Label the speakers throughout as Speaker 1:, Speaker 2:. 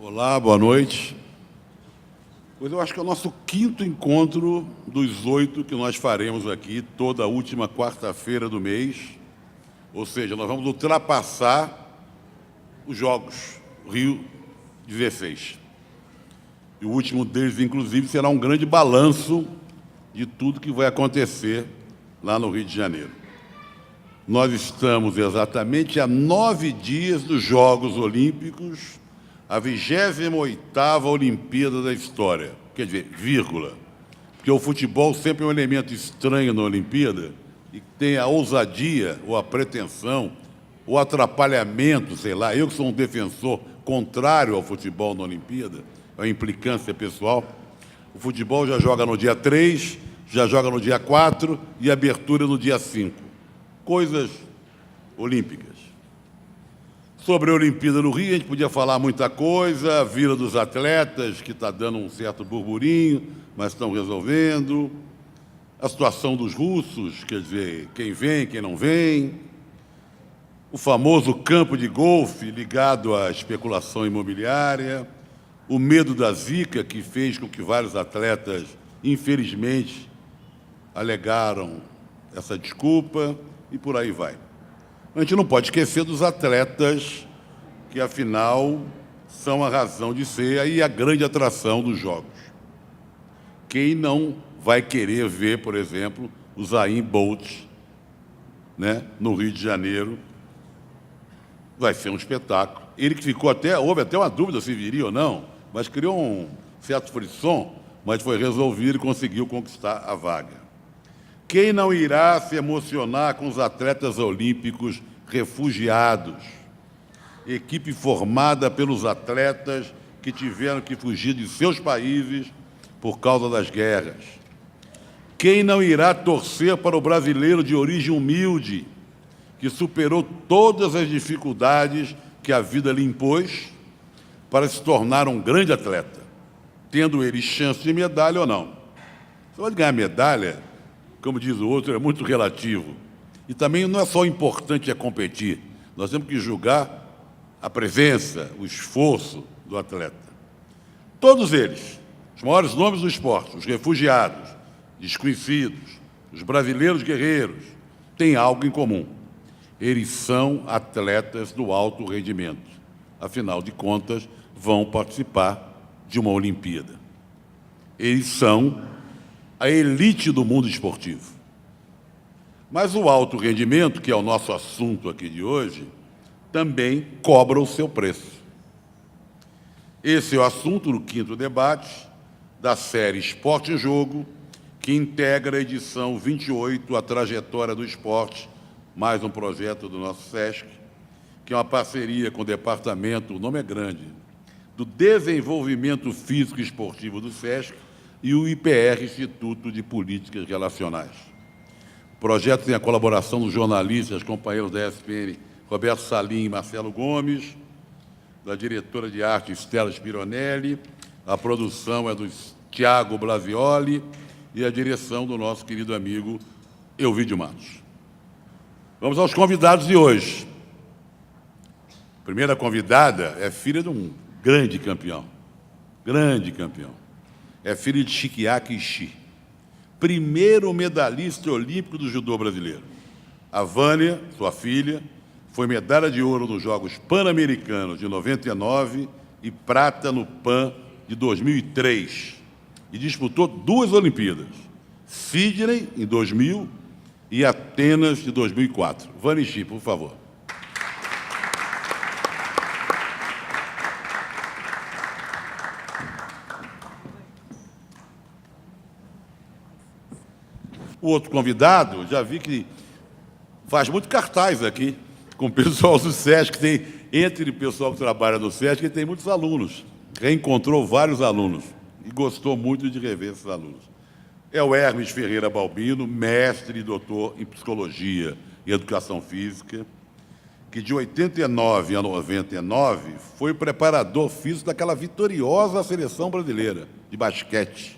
Speaker 1: Olá, boa noite. Pois eu acho que é o nosso quinto encontro dos 8 que nós faremos aqui toda a última quarta-feira do mês. Ou seja, nós vamos ultrapassar os Jogos Rio 16. E o último deles, inclusive, será um grande balanço de tudo que vai acontecer lá no Rio de Janeiro. Nós estamos exatamente a 9 dias dos Jogos Olímpicos, a 28ª Olimpíada da história. Quer dizer, vírgula. Porque o futebol sempre é um elemento estranho na Olimpíada e tem a ousadia ou a pretensão ou atrapalhamento, sei lá. Eu que sou um defensor contrário ao futebol na Olimpíada, é uma implicância pessoal. O futebol já joga no dia 3, já joga no dia 4 e abertura no dia 5. Coisas olímpicas. Sobre a Olimpíada no Rio, a gente podia falar muita coisa, a Vila dos Atletas, que está dando um certo burburinho, mas estão resolvendo, a situação dos russos, quer dizer, quem vem, quem não vem, o famoso campo de golfe ligado à especulação imobiliária, o medo da Zika, que fez com que vários atletas, infelizmente, alegaram essa desculpa, e por aí vai. A gente não pode esquecer dos atletas que, afinal, são a razão de ser e a grande atração dos Jogos. Quem não vai querer ver, por exemplo, o Usain Bolt, né, no Rio de Janeiro? Vai ser um espetáculo. Ele que ficou houve até uma dúvida se viria ou não, mas criou um certo frisson, mas foi resolvido e conseguiu conquistar a vaga. Quem não irá se emocionar com os atletas olímpicos refugiados? Equipe formada pelos atletas que tiveram que fugir de seus países por causa das guerras. Quem não irá torcer para o brasileiro de origem humilde, que superou todas as dificuldades que a vida lhe impôs para se tornar um grande atleta, tendo ele chance de medalha ou não? Você pode ganhar medalha, como diz o outro, é muito relativo. E também não é só importante competir, nós temos que julgar a presença, o esforço do atleta. Todos eles, os maiores nomes do esporte, os refugiados, desconhecidos, os brasileiros guerreiros, têm algo em comum. Eles são atletas do alto rendimento. Afinal de contas, vão participar de uma Olimpíada. Eles são a elite do mundo esportivo. Mas o alto rendimento, que é o nosso assunto aqui de hoje, também cobra o seu preço. Esse é o assunto do quinto debate da série Esporte em Jogo, que integra a edição 28, A Trajetória do Esporte, mais um projeto do nosso SESC, que é uma parceria com o Departamento, o nome é grande, do Desenvolvimento Físico e Esportivo do SESC, e o IPR, Instituto de Políticas Relacionais. O projeto tem a colaboração dos jornalistas, companheiros da ESPN, Roberto Salim e Marcelo Gomes, da diretora de arte Estela Spironelli, a produção é do Tiago Blasioli e a direção do nosso querido amigo Elvídio Matos. Vamos aos convidados de hoje. A primeira convidada é filha de um grande campeão. É filho de Shikiaki Ishii, primeiro medalhista olímpico do judô brasileiro. A Vânia, sua filha, foi medalha de ouro nos Jogos Pan-Americanos de 99 e prata no Pan de 2003. E disputou 2 Olimpíadas, Sydney, em 2000, e Atenas, de 2004. Vânia Ishii, por favor. O outro convidado, já vi que faz muito cartaz aqui, com o pessoal do SESC, entre o pessoal que trabalha no SESC, ele tem muitos alunos, reencontrou vários alunos e gostou muito de rever esses alunos. É o Hermes Ferreira Balbino, mestre e doutor em Psicologia e Educação Física, que de 89 a 99 foi preparador físico daquela vitoriosa seleção brasileira de basquete.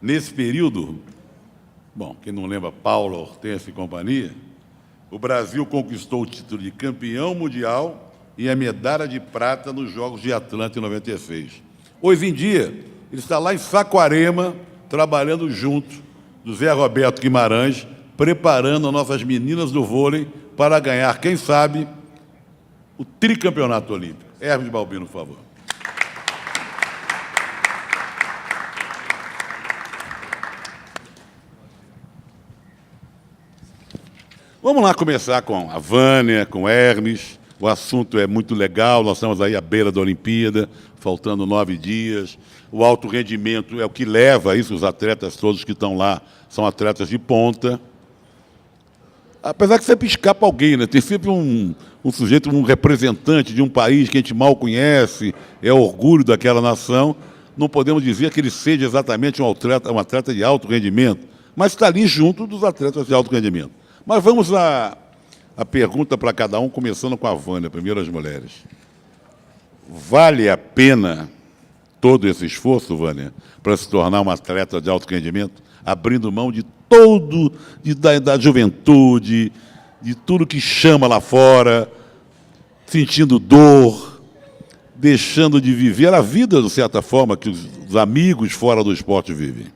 Speaker 1: Nesse período, bom, quem não lembra, Paulo Hortência e companhia, o Brasil conquistou o título de campeão mundial e a medalha de prata nos Jogos de Atlanta em 96. Hoje em dia, ele está lá em Saquarema, trabalhando junto do Zé Roberto Guimarães, preparando as nossas meninas do vôlei para ganhar, quem sabe, o tricampeonato olímpico. Hermes Balbino, por favor. Vamos lá começar com a Vânia, com Hermes. O assunto é muito legal, nós estamos aí à beira da Olimpíada, faltando 9 dias. O alto rendimento é o que leva a isso, os atletas todos que estão lá são atletas de ponta. Apesar que sempre escapa alguém, né? Tem sempre um sujeito, um representante de um país que a gente mal conhece, é orgulho daquela nação. Não podemos dizer que ele seja exatamente um atleta de alto rendimento, mas está ali junto dos atletas de alto rendimento. Mas vamos à pergunta para cada um, começando com a Vânia, primeiro as mulheres. Vale a pena todo esse esforço, Vânia, para se tornar uma atleta de alto rendimento, abrindo mão de todo, da juventude, de tudo que chama lá fora, sentindo dor, deixando de viver a vida, de certa forma, que os amigos fora do esporte vivem?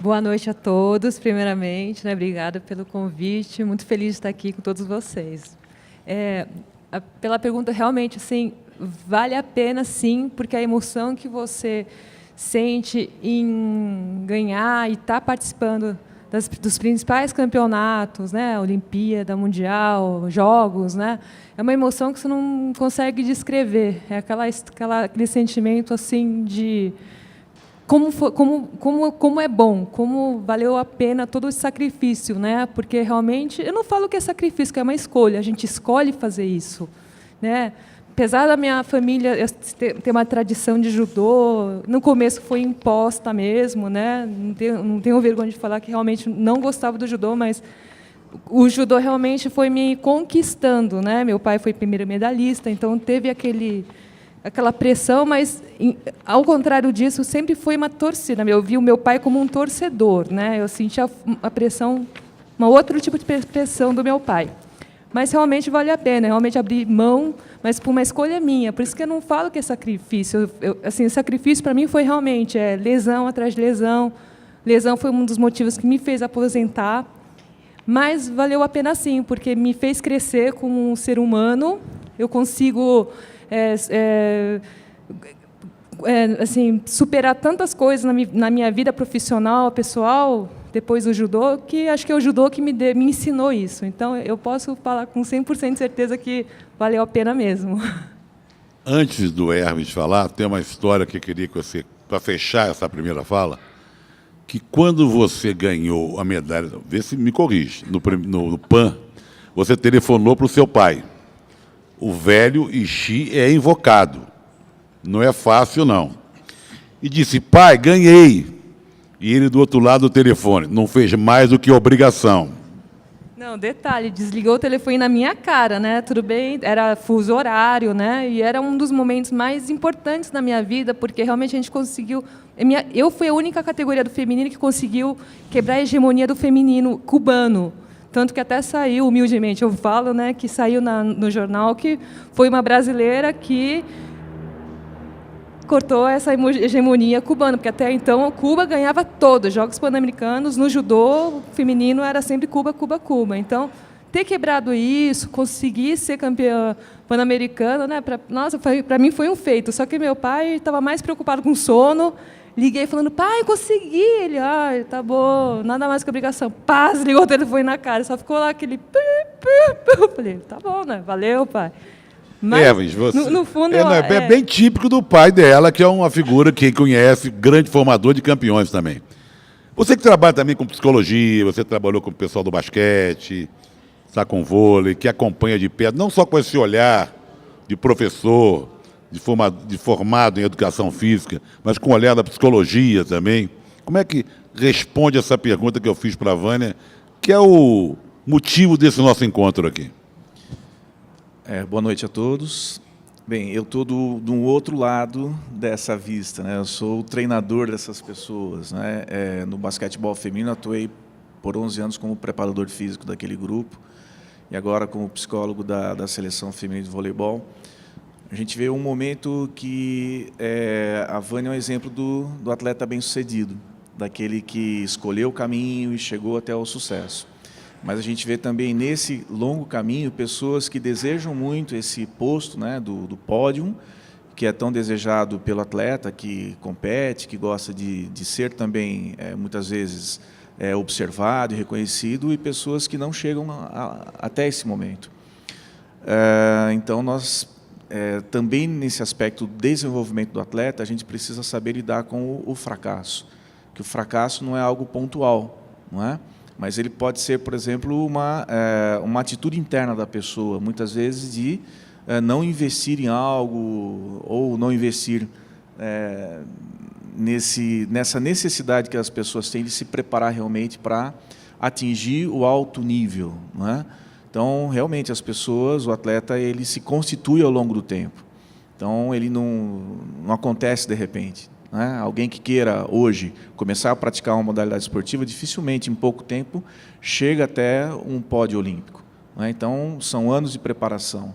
Speaker 2: Boa noite a todos, primeiramente, né? Obrigada pelo convite, muito feliz de estar aqui com todos vocês. Pela pergunta, realmente, assim, vale a pena, sim, porque a emoção que você sente em ganhar e estar participando dos principais campeonatos, né? Olimpíada, Mundial, Jogos, né? É uma emoção que você não consegue descrever, é aquele sentimento assim de como é bom, como valeu a pena todo esse sacrifício, né? Porque realmente, eu não falo que é sacrifício, que é uma escolha, a gente escolhe fazer isso, né? Apesar da minha família ter uma tradição de judô, no começo foi imposta mesmo, né? Não tenho vergonha de falar que realmente não gostava do judô, mas o judô realmente foi me conquistando, né? Meu pai foi primeiro medalhista, então teve aquela pressão, mas, ao contrário disso, sempre foi uma torcida. Eu vi o meu pai como um torcedor, né? Eu sentia a pressão, um outro tipo de pressão do meu pai. Mas realmente vale a pena, realmente abrir mão, mas por uma escolha minha. Por isso que eu não falo que é sacrifício. Assim, sacrifício para mim foi realmente lesão atrás de lesão. Lesão foi um dos motivos que me fez aposentar, mas valeu a pena sim, porque me fez crescer como um ser humano. Eu consigo assim, superar tantas coisas na minha vida profissional, pessoal, depois do judô, que acho que é o judô que me ensinou isso. Então, eu posso falar com 100% de certeza que valeu a pena mesmo.
Speaker 1: Antes do Hermes falar, tem uma história que eu queria que você, para fechar essa primeira fala, que quando você ganhou a medalha, vê se me corrige, no PAN, você telefonou para o seu pai. O velho Ixi é invocado. Não é fácil, não. E disse, pai, ganhei. E ele, do outro lado do telefone, não fez mais do que obrigação.
Speaker 2: Não, detalhe, desligou o telefone na minha cara, né? Tudo bem, era fuso horário, né? E era um dos momentos mais importantes da minha vida, porque realmente a gente conseguiu... Eu fui a única categoria do feminino que conseguiu quebrar a hegemonia do feminino cubano. Tanto que até saiu, humildemente, eu falo, né, que saiu no jornal que foi uma brasileira que cortou essa hegemonia cubana, porque até então Cuba ganhava todos os Jogos Pan-Americanos, no judô feminino era sempre Cuba, Cuba, Cuba. Então, ter quebrado isso, conseguir ser campeã pan-americana, né, nossa, para mim foi um feito. Só que meu pai estava mais preocupado com sono. Liguei falando, pai, consegui. Ele, tá bom, nada mais que obrigação. Paz, ligou o telefone na cara, só ficou lá aquele... Eu falei, tá bom, né? Valeu, pai. Mas,
Speaker 1: você,
Speaker 2: no fundo...
Speaker 1: É bem típico do pai dela, que é uma figura que conhece, grande formador de campeões também. Você que trabalha também com psicologia, você trabalhou com o pessoal do basquete, está com vôlei, que acompanha de perto, não só com esse olhar de professor, de formado em educação física, mas com o olhar da psicologia também. Como é que responde essa pergunta que eu fiz para a Vânia, que é o motivo desse nosso encontro aqui?
Speaker 3: Boa noite a todos. Bem, eu estou de um outro lado dessa vista, né? Eu sou o treinador dessas pessoas, né? No basquetebol feminino, atuei por 11 anos como preparador físico daquele grupo. e agora como psicólogo da seleção feminina de voleibol, a gente vê um momento que a Vânia é um exemplo do atleta bem-sucedido, daquele que escolheu o caminho e chegou até o sucesso. Mas a gente vê também nesse longo caminho pessoas que desejam muito esse posto, né, do pódio, que é tão desejado pelo atleta que compete, que gosta de ser também, muitas vezes, observado e reconhecido, e pessoas que não chegam até esse momento. Então, nós, também nesse aspecto do desenvolvimento do atleta, a gente precisa saber lidar com o fracasso, que o fracasso não é algo pontual, não é? Mas ele pode ser, por exemplo, uma atitude interna da pessoa, muitas vezes de não investir em algo ou não investir nessa necessidade que as pessoas têm de se preparar realmente para atingir o alto nível, não é? Então, realmente, as pessoas, o atleta, ele se constitui ao longo do tempo. Então, ele não acontece de repente. Né? Alguém que queira, hoje, começar a praticar uma modalidade esportiva, dificilmente, em pouco tempo, chega até um pódio olímpico. Né? Então, são anos de preparação.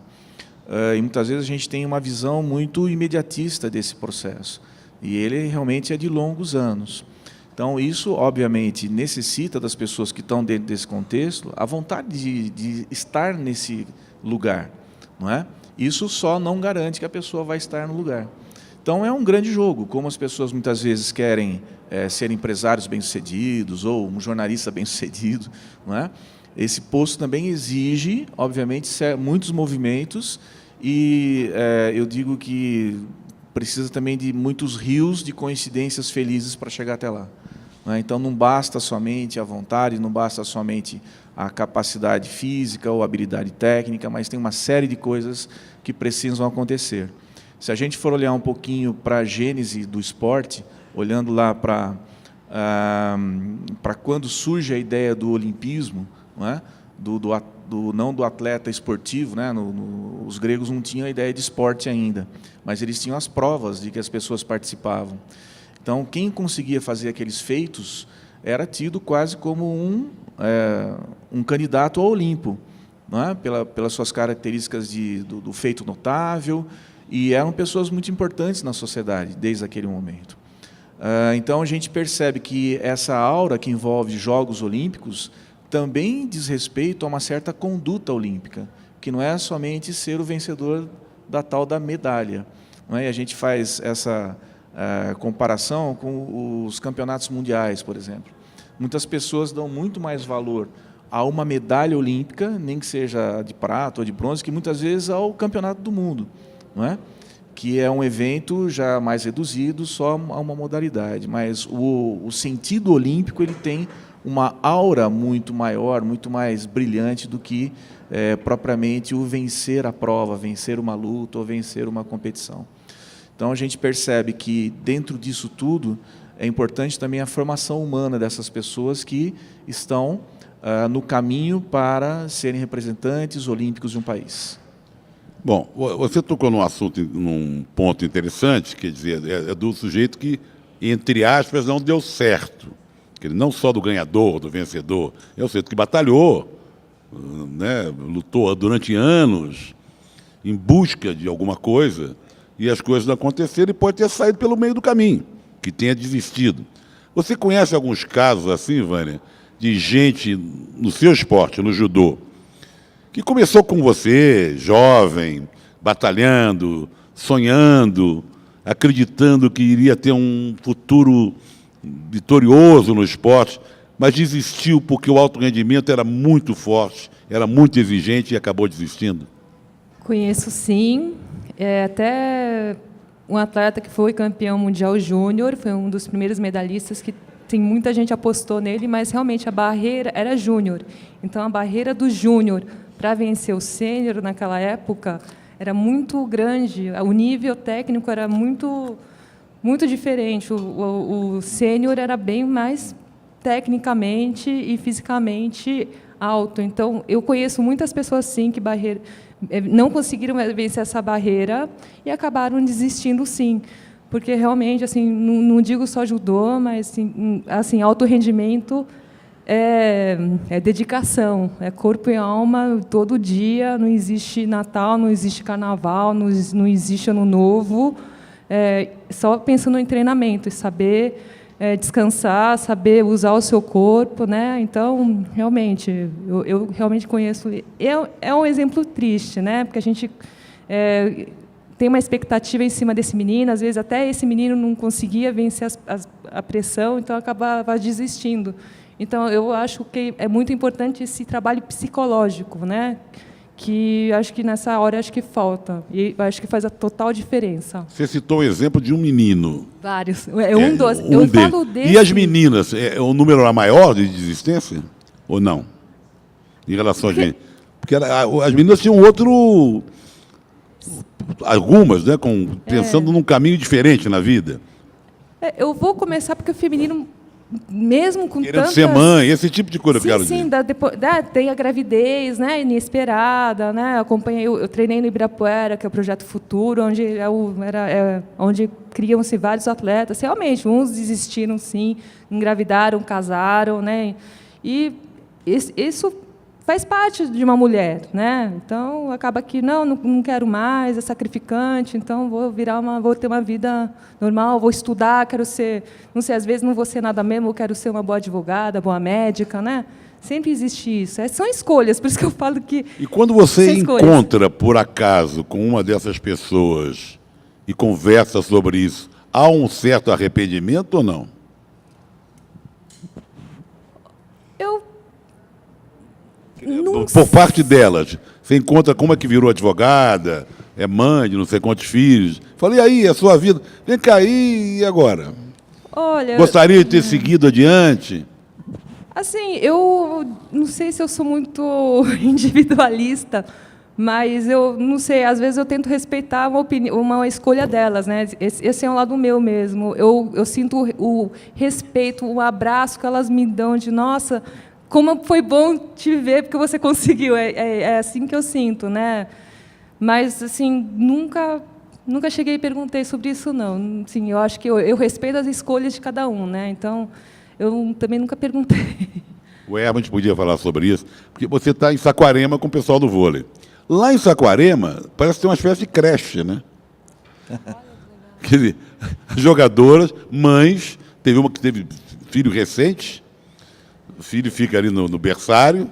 Speaker 3: E, muitas vezes, a gente tem uma visão muito imediatista desse processo. E ele, realmente, é de longos anos. Então, isso, obviamente, necessita das pessoas que estão dentro desse contexto a vontade de estar nesse lugar. Não é? Isso só não garante que a pessoa vai estar no lugar. Então, é um grande jogo, como as pessoas muitas vezes querem ser empresários bem-sucedidos ou um jornalista bem-sucedido, não é? Esse posto também exige, obviamente, muitos movimentos e eu digo que precisa também de muitos rios de coincidências felizes para chegar até lá. Não é? Então, não basta somente a vontade, não basta somente a capacidade física ou habilidade técnica, mas tem uma série de coisas que precisam acontecer. Se a gente for olhar um pouquinho para a gênese do esporte, olhando lá para quando surge a ideia do olimpismo, não é? Não do atleta esportivo, né? Os gregos não tinham a ideia de esporte ainda, mas eles tinham as provas de que as pessoas participavam. Então, quem conseguia fazer aqueles feitos era tido quase como um candidato ao Olimpo, não é? Pelas suas características do feito notável, e eram pessoas muito importantes na sociedade desde aquele momento. Então, a gente percebe que essa aura que envolve Jogos Olímpicos também diz respeito a uma certa conduta olímpica, que não é somente ser o vencedor da tal da medalha. Não é? E a gente faz essa comparação com os campeonatos mundiais, por exemplo. Muitas pessoas dão muito mais valor a uma medalha olímpica, nem que seja de prata ou de bronze, que muitas vezes ao campeonato do mundo. Não é? Que é um evento já mais reduzido só a uma modalidade, mas o sentido olímpico ele tem uma aura muito maior, muito mais brilhante do que propriamente o vencer a prova, vencer uma luta ou vencer uma competição. Então a gente percebe que dentro disso tudo é importante também a formação humana dessas pessoas que estão no caminho para serem representantes olímpicos de um país.
Speaker 1: Bom, você tocou num ponto interessante, quer dizer, é do sujeito que, entre aspas, não deu certo. Não só do ganhador, do vencedor, é o sujeito que batalhou, né, lutou durante anos em busca de alguma coisa e as coisas não aconteceram e pode ter saído pelo meio do caminho, que tenha desistido. Você conhece alguns casos assim, Vânia, de gente no seu esporte, no judô, que começou com você, jovem, batalhando, sonhando, acreditando que iria ter um futuro vitorioso no esporte, mas desistiu porque o alto rendimento era muito forte, era muito exigente e acabou desistindo?
Speaker 2: Conheço, sim. Até um atleta que foi campeão mundial júnior, foi um dos primeiros medalhistas que tem muita gente apostou nele, mas realmente a barreira era júnior. Então, a barreira do júnior para vencer o sênior naquela época era muito grande, o nível técnico era muito diferente. O sênior era bem mais tecnicamente e fisicamente alto. Então, eu conheço muitas pessoas, sim, que não conseguiram vencer essa barreira e acabaram desistindo, sim. Porque, realmente, assim, não digo só judô, mas assim, alto rendimento é dedicação, é corpo e alma todo dia. Não existe Natal, não existe Carnaval, não existe Ano Novo. Só pensando em treinamento, e saber descansar, saber usar o seu corpo, né? Então, realmente, eu realmente conheço. É um exemplo triste, né? Porque a gente tem uma expectativa em cima desse menino, às vezes até esse menino não conseguia vencer a pressão, então acabava desistindo. Então, eu acho que é muito importante esse trabalho psicológico, né? Que acho que nessa hora acho que falta, e acho que faz a total diferença.
Speaker 1: Você citou o exemplo de um menino.
Speaker 2: Vários. Eu falo desse.
Speaker 1: E as meninas, o número era maior de desistência? Ou não? Em relação às meninas? Porque as meninas tinham outro... Algumas, né, pensando num caminho diferente na vida.
Speaker 2: Eu vou começar porque o feminino, mesmo com
Speaker 1: querendo ser mãe, esse tipo de coisa.
Speaker 2: Sim,
Speaker 1: eu quero
Speaker 2: sim,
Speaker 1: dizer.
Speaker 2: tem a gravidez, né, inesperada, né? Eu treinei no Ibirapuera, que é o Projeto Futuro, onde onde criam-se vários atletas. Realmente, uns desistiram, sim, engravidaram, casaram, né? E isso faz parte de uma mulher, né? Então acaba que não quero mais, é sacrificante, então vou ter uma vida normal, vou estudar, quero ser, não sei, às vezes não vou ser nada mesmo, eu quero ser uma boa advogada, boa médica, né? Sempre existe isso. São escolhas, por isso que eu falo que...
Speaker 1: E quando você encontra, por acaso, com uma dessas pessoas e conversa sobre isso, há um certo arrependimento ou não? Por parte delas, você encontra como é que virou advogada, é mãe de não sei quantos filhos. Falei, aí, a sua vida, vem cá aí, e agora?
Speaker 2: Olha,
Speaker 1: gostaria de ter seguido adiante?
Speaker 2: Assim, eu não sei se eu sou muito individualista, mas eu não sei, às vezes eu tento respeitar uma escolha delas, né? Esse é um lado meu mesmo. Eu sinto o respeito, o abraço que elas me dão de, nossa, como foi bom te ver, porque você conseguiu. É assim que eu sinto, né? Mas, assim, nunca cheguei e perguntei sobre isso, não. Sim, eu acho que eu respeito as escolhas de cada um, né? Então, eu também nunca perguntei.
Speaker 1: O Hermes podia falar sobre isso, porque você está em Saquarema com o pessoal do vôlei. Lá em Saquarema, parece ter uma espécie de creche, né? Quer dizer, jogadoras, mães, teve uma que teve filho recente, o filho fica ali no berçário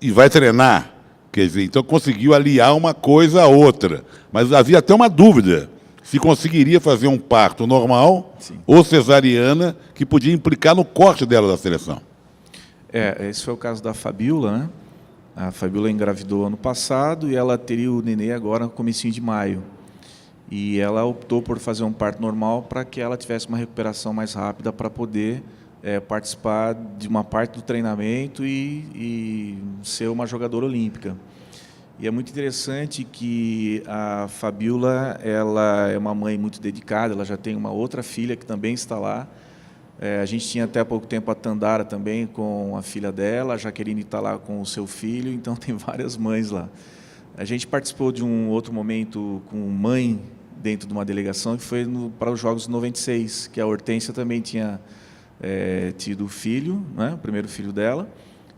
Speaker 1: e vai treinar. Quer dizer, então conseguiu aliar uma coisa a outra. Mas havia até uma dúvida se conseguiria fazer um parto normal, sim, ou cesariana, que podia implicar no corte dela da seleção.
Speaker 3: Esse foi o caso da Fabiola, né? A Fabiola engravidou ano passado e ela teria o nenê agora no comecinho de maio. E ela optou por fazer um parto normal para que ela tivesse uma recuperação mais rápida para poder participar de uma parte do treinamento e ser uma jogadora olímpica. E é muito interessante que a Fabiola, ela é uma mãe muito dedicada, ela já tem uma outra filha que também está lá. A gente tinha até há pouco tempo a Tandara também com a filha dela, a Jaqueline está lá com o seu filho, então tem várias mães lá. A gente participou de um outro momento com mãe dentro de uma delegação, que foi para os Jogos de 96, que a Hortência também tinha tido filho, né, o primeiro filho dela,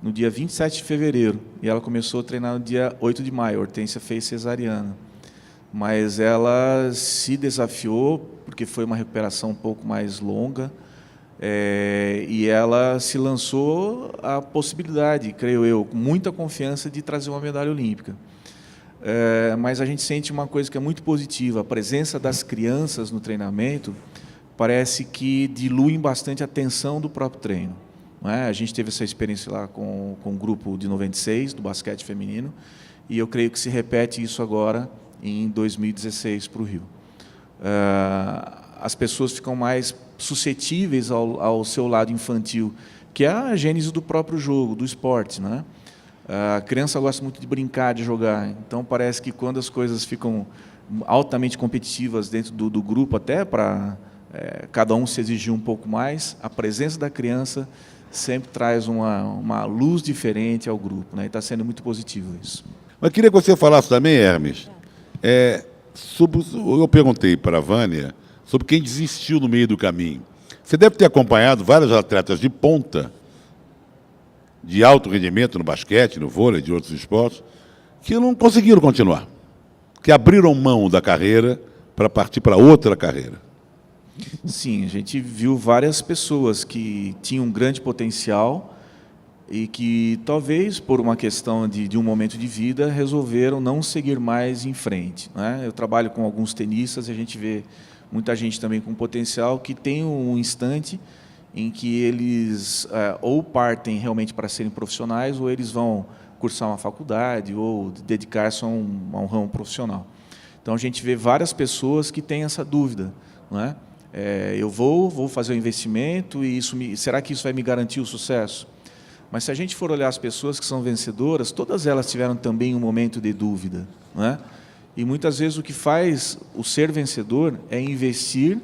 Speaker 3: no dia 27 de fevereiro, e ela começou a treinar no dia 8 de maio. A Hortência fez cesariana, mas ela se desafiou, porque foi uma recuperação um pouco mais longa, e ela se lançou à possibilidade, creio eu, com muita confiança, de trazer uma medalha olímpica. Mas a gente sente uma coisa que é muito positiva, a presença das crianças no treinamento parece que diluem bastante a tensão do próprio treino. Não é? A gente teve essa experiência lá com o grupo de 96, do basquete feminino, e eu creio que se repete isso agora em 2016 para o Rio. As pessoas ficam mais suscetíveis ao seu lado infantil, que é a gênese do próprio jogo, do esporte, né? A criança gosta muito de brincar, de jogar, então parece que quando as coisas ficam altamente competitivas dentro do grupo, até para cada um se exigir um pouco mais, a presença da criança sempre traz uma luz diferente ao grupo, né? E está sendo muito positivo isso.
Speaker 1: Mas queria que você falasse também, Hermes, eu perguntei para a Vânia sobre quem desistiu no meio do caminho. Você deve ter acompanhado vários atletas de ponta de alto rendimento no basquete, no vôlei, de outros esportes, que não conseguiram continuar, que abriram mão da carreira para partir para outra carreira.
Speaker 3: Sim, a gente viu várias pessoas que tinham um grande potencial e que talvez por uma questão de um momento de vida resolveram não seguir mais em frente, né? Eu trabalho com alguns tenistas e a gente vê muita gente também com potencial que tem um instante em que eles ou partem realmente para serem profissionais ou eles vão cursar uma faculdade ou dedicar-se a um ramo profissional. Então a gente vê várias pessoas que têm essa dúvida, não é? Eu vou fazer o investimento e será que isso vai me garantir o sucesso? Mas se a gente for olhar as pessoas que são vencedoras, todas elas tiveram também um momento de dúvida, não é? E muitas vezes o que faz o ser vencedor é investir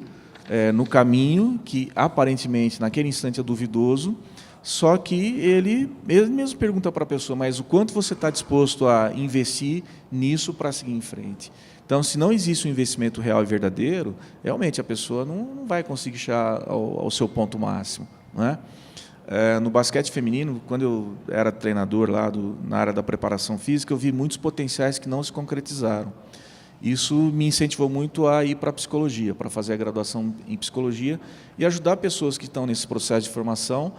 Speaker 3: no caminho que aparentemente naquele instante é duvidoso, só que ele mesmo pergunta para a pessoa, mas o quanto você está disposto a investir nisso para seguir em frente? Então, se não existe um investimento real e verdadeiro, realmente a pessoa não vai conseguir chegar ao seu ponto máximo, não é? No basquete feminino, quando eu era treinador lá na área da preparação física, eu vi muitos potenciais que não se concretizaram. Isso me incentivou muito a ir para a psicologia, para fazer a graduação em psicologia e ajudar pessoas que estão nesse processo de formação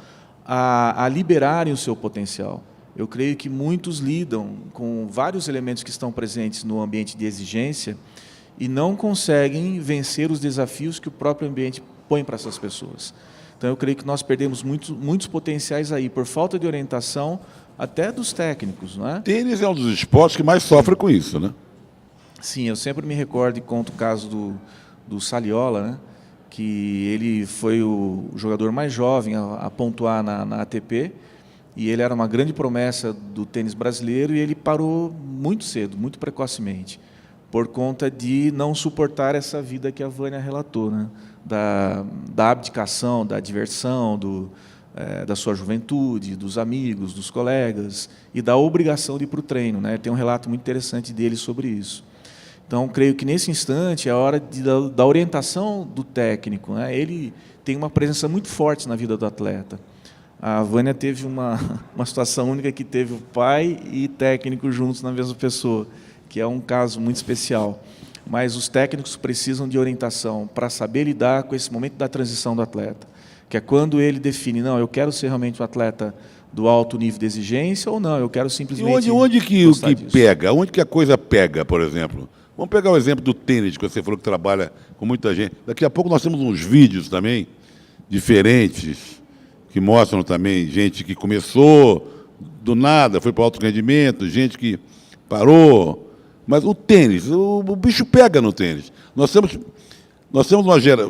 Speaker 3: a liberarem o seu potencial. Eu creio que muitos lidam com vários elementos que estão presentes no ambiente de exigência e não conseguem vencer os desafios que o próprio ambiente põe para essas pessoas. Então, eu creio que nós perdemos muitos potenciais aí, por falta de orientação, até dos técnicos, não é?
Speaker 1: Tênis é um dos esportes que mais sofre com isso, né?
Speaker 3: Sim, eu sempre me recordo e conto o caso do Saliola, né? Que ele foi o jogador mais jovem a pontuar na ATP, e ele era uma grande promessa do tênis brasileiro, e ele parou muito cedo, muito precocemente, por conta de não suportar essa vida que a Vânia relatou, né? Da abdicação, da diversão, da sua juventude, dos amigos, dos colegas, e da obrigação de ir para o treino, né? Tem um relato muito interessante dele sobre isso. Então, creio que nesse instante é a hora da orientação do técnico, né? Ele tem uma presença muito forte na vida do atleta. A Vânia teve uma situação única que teve o pai e técnico juntos na mesma pessoa, que é um caso muito especial. Mas os técnicos precisam de orientação para saber lidar com esse momento da transição do atleta, que é quando ele define, não, eu quero ser realmente um atleta do alto nível de exigência ou não, eu quero simplesmente
Speaker 1: E onde que o que pega? Onde que a coisa pega, por exemplo? Vamos pegar o exemplo do tênis, que você falou que trabalha com muita gente. Daqui a pouco nós temos uns vídeos também diferentes, que mostram também gente que começou do nada, foi para alto rendimento, gente que parou. Mas o tênis, o bicho pega no tênis. Nós temos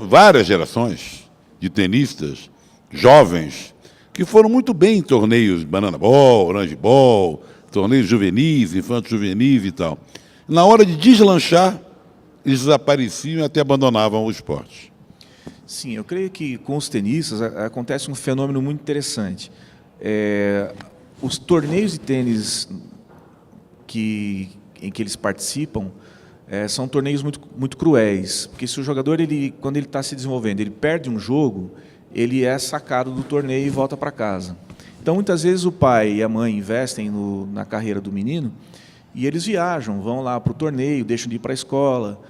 Speaker 1: várias gerações de tenistas jovens que foram muito bem em torneios banana ball, orange ball, torneios juvenis, infantos juvenis e tal. Na hora de deslanchar, eles desapareciam e até abandonavam o esporte.
Speaker 3: Sim, eu creio que com os tenistas acontece um fenômeno muito interessante. Os torneios de tênis em que eles participam são torneios muito cruéis, porque se o jogador, quando ele está se desenvolvendo, ele perde um jogo, ele é sacado do torneio e volta para casa. Então, muitas vezes o pai e a mãe investem na carreira do menino e eles viajam, vão lá para o torneio, deixam de ir para a escola,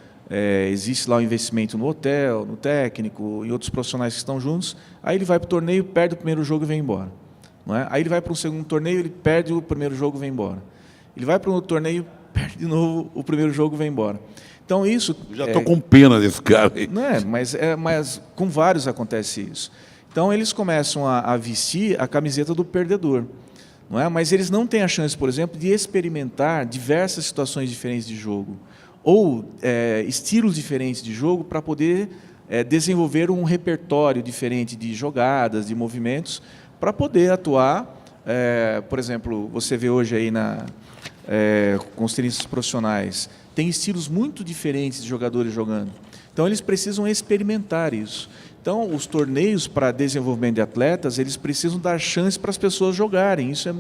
Speaker 3: existe lá o investimento no hotel, no técnico, em outros profissionais que estão juntos, aí ele vai para o torneio, perde o primeiro jogo e vem embora. Não é? Aí ele vai para um segundo torneio, ele perde o primeiro jogo e vem embora. Ele vai para um outro torneio, perde de novo o primeiro jogo e vem embora. Então isso...
Speaker 1: Já estou com pena desse cara aí.
Speaker 3: Não é, mas com vários acontece isso. Então eles começam a vestir a camiseta do perdedor. Não é? Mas eles não têm a chance, por exemplo, de experimentar diversas situações diferentes de jogo ou estilos diferentes de jogo para poder desenvolver um repertório diferente de jogadas, de movimentos, para poder atuar. Por exemplo, você vê hoje aí com os tenistas profissionais, tem estilos muito diferentes de jogadores jogando. Então, eles precisam experimentar isso. Então, os torneios para desenvolvimento de atletas, eles precisam dar chance para as pessoas jogarem. Isso é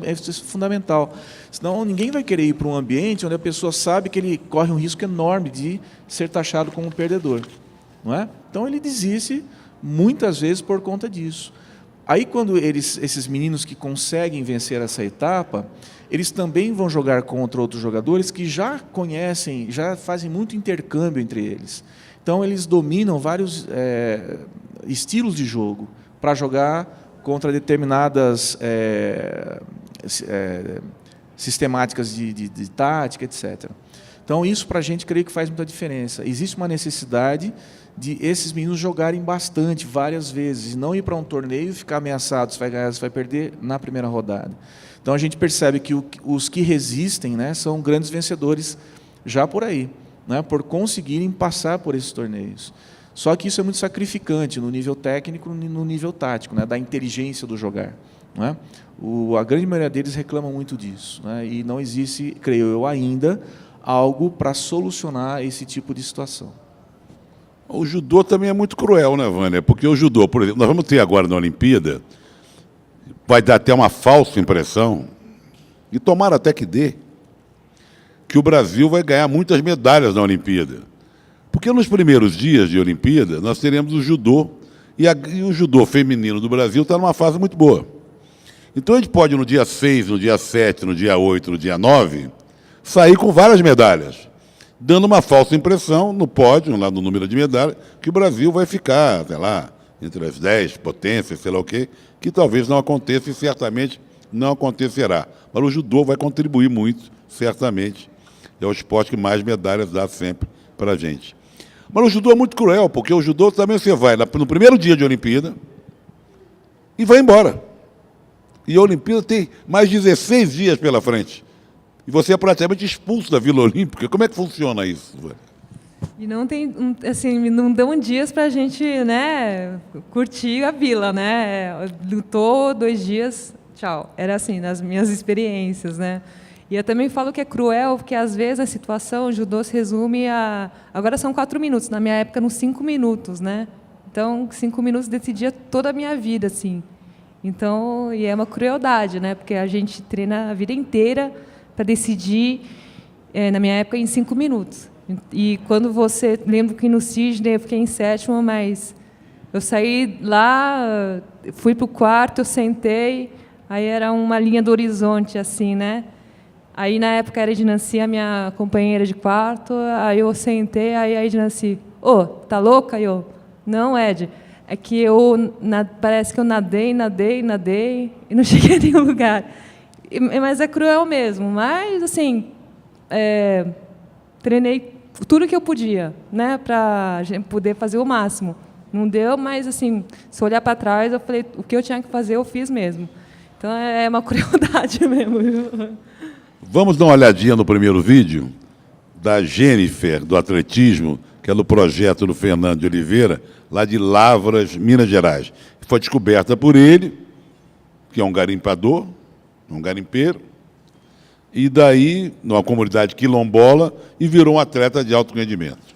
Speaker 3: fundamental. Senão, ninguém vai querer ir para um ambiente onde a pessoa sabe que ele corre um risco enorme de ser taxado como perdedor. Não é? Então, ele desiste muitas vezes por conta disso. Aí, quando esses meninos que conseguem vencer essa etapa, eles também vão jogar contra outros jogadores que já conhecem, já fazem muito intercâmbio entre eles. Então, eles dominam vários estilos de jogo para jogar contra determinadas sistemáticas de tática, etc. Então, isso para a gente, creio que faz muita diferença. Existe uma necessidade de esses meninos jogarem bastante, várias vezes, e não ir para um torneio e ficar ameaçado, se vai ganhar, se vai perder na primeira rodada. Então, a gente percebe que os que resistem, né, são grandes vencedores já por aí, né, por conseguirem passar por esses torneios. Só que isso é muito sacrificante no nível técnico e no nível tático, né, da inteligência do jogar. Né? A grande maioria deles reclama muito disso, né, e não existe, creio eu, ainda algo para solucionar esse tipo de situação.
Speaker 1: O judô também é muito cruel, né, Vânia? Porque o judô, por exemplo, nós vamos ter agora na Olimpíada, vai dar até uma falsa impressão, e tomara até que dê, que o Brasil vai ganhar muitas medalhas na Olimpíada. Porque nos primeiros dias de Olimpíada, nós teremos o judô, e o judô feminino do Brasil está numa fase muito boa. Então a gente pode, no dia 6, no dia 7, no dia 8, no dia 9, sair com várias medalhas, dando uma falsa impressão no pódio, lá no número de medalhas, que o Brasil vai ficar, sei lá, entre as 10 potências, sei lá o quê, que talvez não aconteça e certamente não acontecerá. Mas o judô vai contribuir muito, certamente. É o esporte que mais medalhas dá sempre para a gente. Mas o judô é muito cruel, porque o judô também você vai no primeiro dia de Olimpíada e vai embora. E a Olimpíada tem mais 16 dias pela frente. E você é praticamente expulso da Vila Olímpica. Como é que funciona isso?
Speaker 2: E não tem, assim, não dão dias para a gente, né, curtir a vila, né? Lutou 2 dias, tchau. Era assim, nas minhas experiências, né? E eu também falo que é cruel, porque às vezes a situação, o judô se resume a... Agora são 4 minutos, na minha época, nos 5 minutos, né? Então, 5 minutos decidia toda a minha vida, assim. Então, e é uma crueldade, né? Porque a gente treina a vida inteira para decidir, na minha época, em 5 minutos. E quando você... Lembro que no Sydney eu fiquei em 7º, mas eu saí lá, fui para o quarto, eu sentei, aí era uma linha do horizonte, assim, né? Aí, na época, era a Ednancy, a minha companheira de quarto, aí eu sentei, aí a Ednancy, tá louca? Eu, não, Ed, é que parece que eu nadei, e não cheguei a nenhum lugar. Mas é cruel mesmo. Mas, assim, treinei tudo que eu podia, né, para poder fazer o máximo. Não deu, mas, assim, se olhar para trás, eu falei, o que eu tinha que fazer, eu fiz mesmo. Então, é uma crueldade mesmo.
Speaker 1: Vamos dar uma olhadinha no primeiro vídeo da Jennifer, do atletismo, que é no projeto do Fernando de Oliveira, lá de Lavras, Minas Gerais. Foi descoberta por ele, que é um garimpador, um garimpeiro, e daí, numa comunidade quilombola, e virou um atleta de alto rendimento.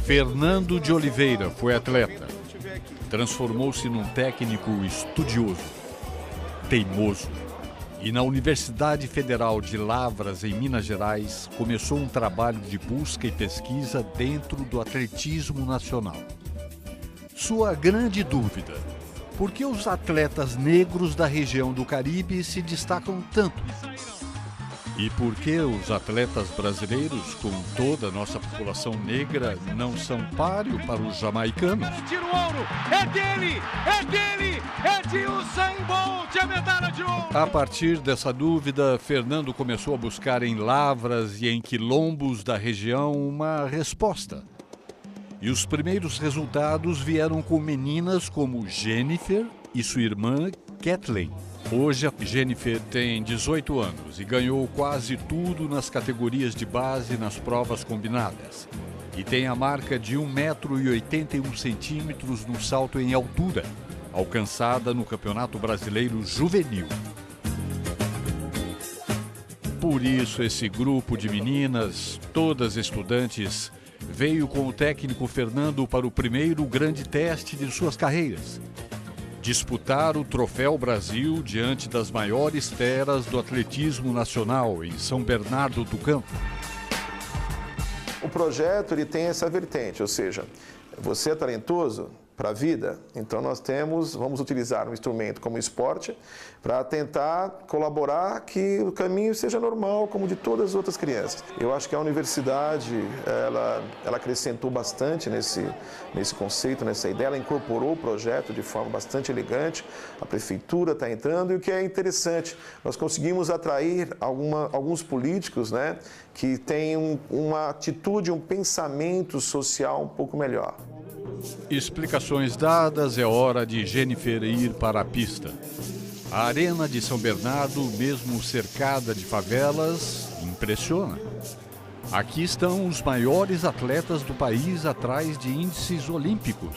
Speaker 4: Fernando de Oliveira foi atleta. Transformou-se num técnico estudioso, teimoso. E na Universidade Federal de Lavras, em Minas Gerais, começou um trabalho de busca e pesquisa dentro do atletismo nacional. Sua grande dúvida: por que os atletas negros da região do Caribe se destacam tanto? E por que os atletas brasileiros, com toda a nossa população negra, não são páreo para os jamaicanos?
Speaker 5: Tira o ouro, é dele, é de Usain Bolt, a medalha de ouro.
Speaker 4: A partir dessa dúvida, Fernando começou a buscar em Lavras e em quilombos da região uma resposta. E os primeiros resultados vieram com meninas como Jennifer e sua irmã Kathleen. Hoje a Jennifer tem 18 anos e ganhou quase tudo nas categorias de base nas provas combinadas. E tem a marca de 1,81 m no salto em altura, alcançada no Campeonato Brasileiro Juvenil. Por isso esse grupo de meninas, todas estudantes, veio com o técnico Fernando para o primeiro grande teste de suas carreiras: disputar o Troféu Brasil diante das maiores feras do atletismo nacional, em São Bernardo do Campo.
Speaker 6: O projeto ele tem essa vertente, ou seja, você é talentoso para a vida, então vamos utilizar um instrumento como o esporte para tentar colaborar que o caminho seja normal, como de todas as outras crianças. Eu acho que a universidade, ela acrescentou bastante nesse conceito, nessa ideia, ela incorporou o projeto de forma bastante elegante, a prefeitura está entrando, e o que é interessante, nós conseguimos atrair alguns políticos, né, que têm uma atitude, um pensamento social um pouco melhor.
Speaker 4: Explicações dadas, é hora de Jennifer ir para a pista. A Arena de São Bernardo, mesmo cercada de favelas, impressiona. Aqui estão os maiores atletas do país atrás de índices olímpicos.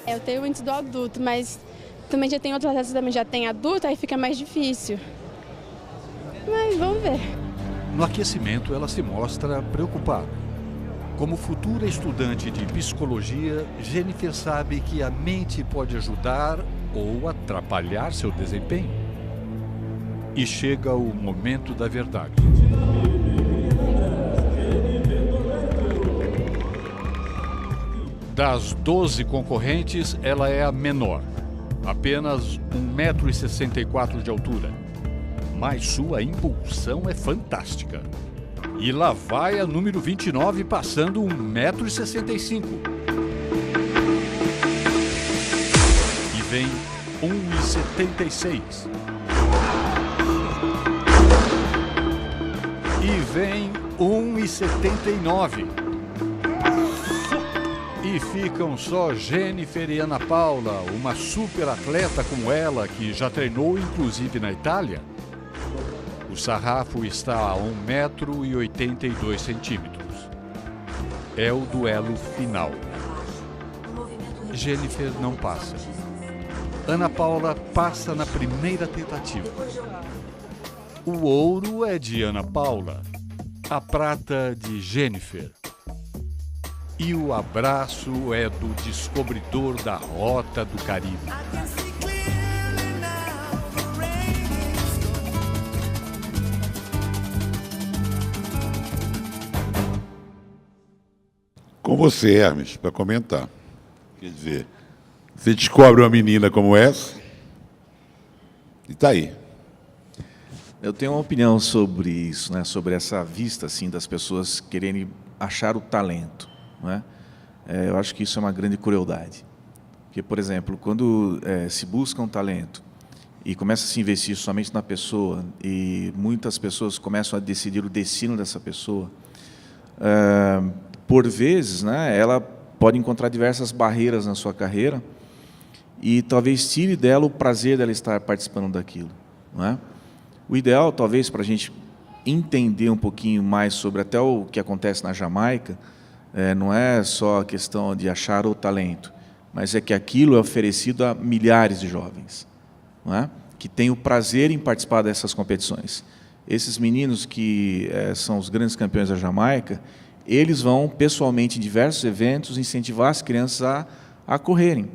Speaker 7: Eu tenho índice do adulto, mas também já tem outros atletas que também já tem adulto, aí fica mais difícil. Mas vamos ver.
Speaker 4: No aquecimento, ela se mostra preocupada. Como futura estudante de psicologia, Jennifer sabe que a mente pode ajudar ou atrapalhar seu desempenho. E chega o momento da verdade. Das 12 concorrentes, ela é a menor. Apenas 1,64 m de altura. Mas sua impulsão é fantástica. E lá vai a número 29, passando 1,65 m. E vem 1,76 m. E vem 1,79 m. E ficam só Jennifer e Ana Paula, uma super atleta como ela, que já treinou inclusive na Itália. O sarrafo está a 1,82 m. É o duelo final. Jennifer não passa. Ana Paula passa na primeira tentativa. O ouro é de Ana Paula, a prata de Jennifer. E o abraço é do descobridor da Rota do Caribe.
Speaker 1: Com você, Hermes, para comentar. Quer dizer, você descobre uma menina como essa e está aí.
Speaker 3: Eu tenho uma opinião sobre isso, né? Sobre essa vista assim, das pessoas quererem achar o talento. Né? Eu acho que isso é uma grande crueldade. Porque, por exemplo, quando se busca um talento e começa a se investir somente na pessoa e muitas pessoas começam a decidir o destino dessa pessoa, por vezes, né, ela pode encontrar diversas barreiras na sua carreira e talvez tire dela o prazer dela estar participando daquilo. Não é? O ideal, talvez, para a gente entender um pouquinho mais sobre até o que acontece na Jamaica, não é só a questão de achar o talento, mas é que aquilo é oferecido a milhares de jovens, não é? Que têm o prazer em participar dessas competições. Esses meninos que são os grandes campeões da Jamaica, eles vão pessoalmente em diversos eventos incentivar as crianças a correrem.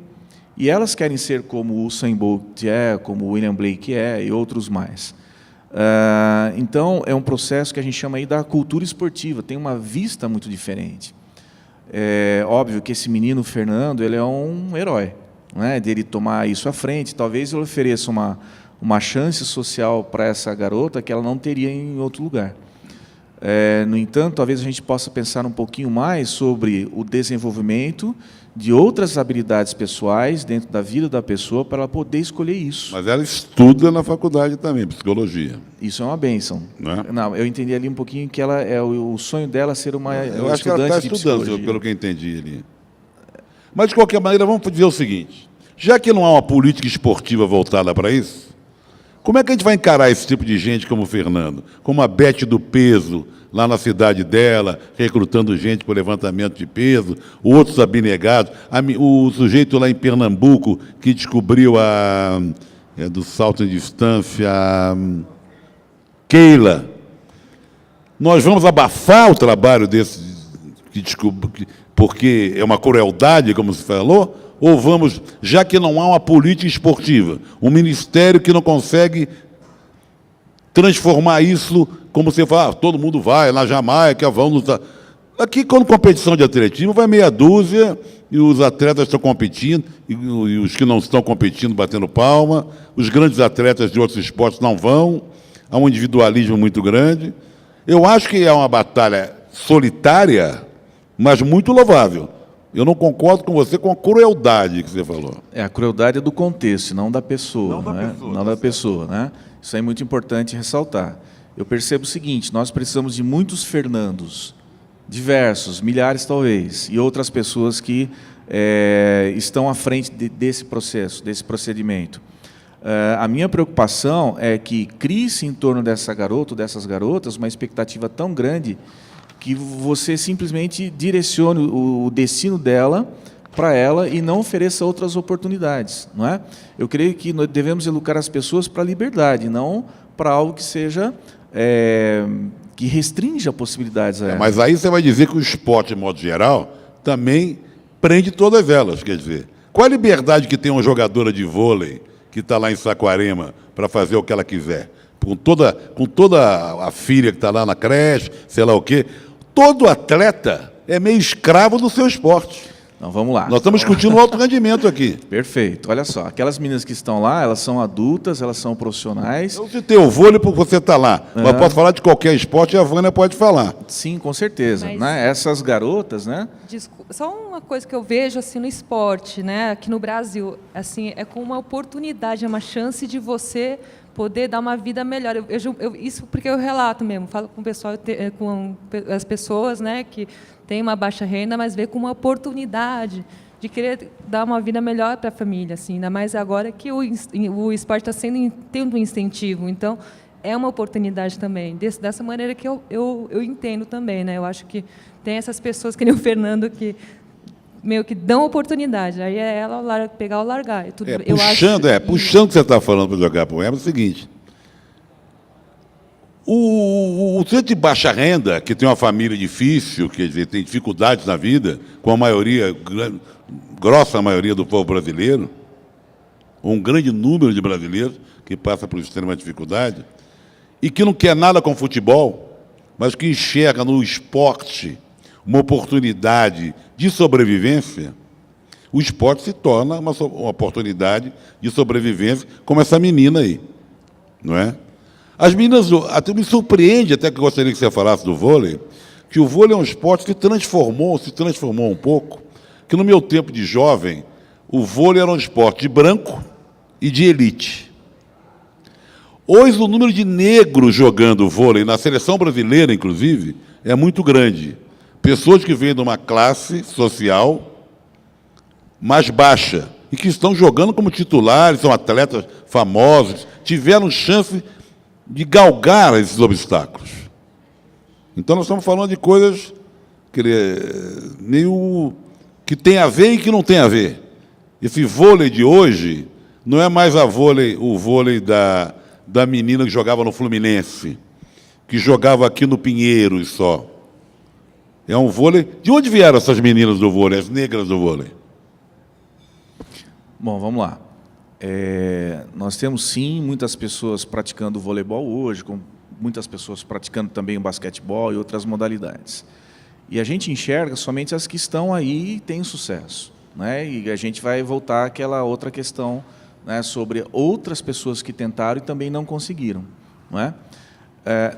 Speaker 3: E elas querem ser como o Usain Bolt como o William Blake e outros mais. Então, é um processo que a gente chama aí da cultura esportiva, tem uma vista muito diferente. É óbvio que esse menino, Fernando, ele é um herói, né, dele tomar isso à frente. Talvez ele ofereça uma chance social para essa garota que ela não teria em outro lugar. No entanto, talvez a gente possa pensar um pouquinho mais sobre o desenvolvimento de outras habilidades pessoais dentro da vida da pessoa para ela poder escolher isso.
Speaker 1: Mas ela estuda na faculdade também, psicologia.
Speaker 3: Isso é uma bênção.
Speaker 1: Não,
Speaker 3: eu entendi ali um pouquinho que ela o sonho dela ser uma
Speaker 1: eu acho que ela está estudando, pelo que eu entendi ali. Mas, de qualquer maneira, vamos dizer o seguinte. Já que não há uma política esportiva voltada para isso, como é que a gente vai encarar esse tipo de gente como o Fernando? Como a Beth do peso, lá na cidade dela, recrutando gente para o levantamento de peso, outros abnegados, o sujeito lá em Pernambuco que descobriu do salto em distância, Keila. Nós vamos abafar o trabalho desse, porque é uma crueldade, como se falou, ou vamos, já que não há uma política esportiva, um ministério que não consegue transformar isso como você fala, todo mundo vai, na Jamaica, vão nos... Aqui, quando competição de atletismo, vai meia dúzia e os atletas estão competindo, e os que não estão competindo batendo palma, os grandes atletas de outros esportes não vão, há um individualismo muito grande. Eu acho que é uma batalha solitária, mas muito louvável. Eu não concordo com você com a crueldade que você falou.
Speaker 3: A crueldade é do contexto, não da pessoa. Não da pessoa, né? Isso é muito importante ressaltar. Eu percebo o seguinte, nós precisamos de muitos Fernandos, diversos, milhares talvez, e outras pessoas que estão à frente desse processo, desse procedimento. A minha preocupação é que crie-se em torno dessa garota, dessas garotas, uma expectativa tão grande que você simplesmente direcione o destino dela para ela e não ofereça outras oportunidades, não é? Eu creio que nós devemos educar as pessoas para a liberdade, não para algo que seja que restrinja possibilidades a ela.
Speaker 1: Mas aí você vai dizer que o esporte, de modo geral, também prende todas elas, quer dizer. Qual a liberdade que tem uma jogadora de vôlei que está lá em Saquarema para fazer o que ela quiser? Com toda a filha que está lá na creche, sei lá o quê. Todo atleta é meio escravo do seu esporte.
Speaker 3: Então, vamos lá.
Speaker 1: Nós estamos discutindo o alto rendimento aqui.
Speaker 3: Perfeito. Olha só, aquelas meninas que estão lá, elas são adultas, elas são profissionais.
Speaker 1: Eu citei o vôlei porque você está lá. Mas posso falar de qualquer esporte e a Vânia pode falar.
Speaker 3: Sim, com certeza.
Speaker 2: Mas...
Speaker 3: né? Essas garotas, né?
Speaker 2: Só uma coisa que eu vejo assim no esporte, né, aqui no Brasil, assim, é como uma oportunidade, é uma chance de você poder dar uma vida melhor. Isso porque eu relato mesmo, falo com o pessoal, com as pessoas, né, que têm uma baixa renda, mas vê como uma oportunidade de querer dar uma vida melhor para a família, assim, ainda mais agora que o esporte está tendo um incentivo. Então, é uma oportunidade também. Dessa maneira que eu entendo também, né? Eu acho que tem essas pessoas, que nem o Fernando, que meio que dão oportunidade. Aí é ela pegar ou largar.
Speaker 1: Puxando o que você está falando para jogar para o seguinte. O sujeito de baixa renda, que tem uma família difícil, quer dizer, tem dificuldades na vida, com a maioria, grossa maioria do povo brasileiro, um grande número de brasileiros que passa por extrema dificuldade, e que não quer nada com futebol, mas que enxerga no esporte uma oportunidade de sobrevivência, o esporte se torna uma oportunidade de sobrevivência, como essa menina aí, não é? As meninas, até me surpreende, até que eu gostaria que você falasse do vôlei, que o vôlei é um esporte que se transformou um pouco, que no meu tempo de jovem, o vôlei era um esporte de branco e de elite. Hoje, o número de negros jogando vôlei, na seleção brasileira, inclusive, é muito grande. Pessoas que vêm de uma classe social mais baixa e que estão jogando como titulares, são atletas famosos, tiveram chance de galgar esses obstáculos. Então, nós estamos falando de coisas meio que tem a ver e que não tem a ver. Esse vôlei de hoje não é mais o vôlei da menina que jogava no Fluminense, que jogava aqui no Pinheiros só. É um vôlei... De onde vieram essas meninas do vôlei, as negras do vôlei?
Speaker 3: Bom, vamos lá. Nós temos, sim, muitas pessoas praticando voleibol hoje, com muitas pessoas praticando também o basquetebol e outras modalidades. E a gente enxerga somente as que estão aí e têm sucesso, né? E a gente vai voltar àquela outra questão, né, sobre outras pessoas que tentaram e também não conseguiram, não é?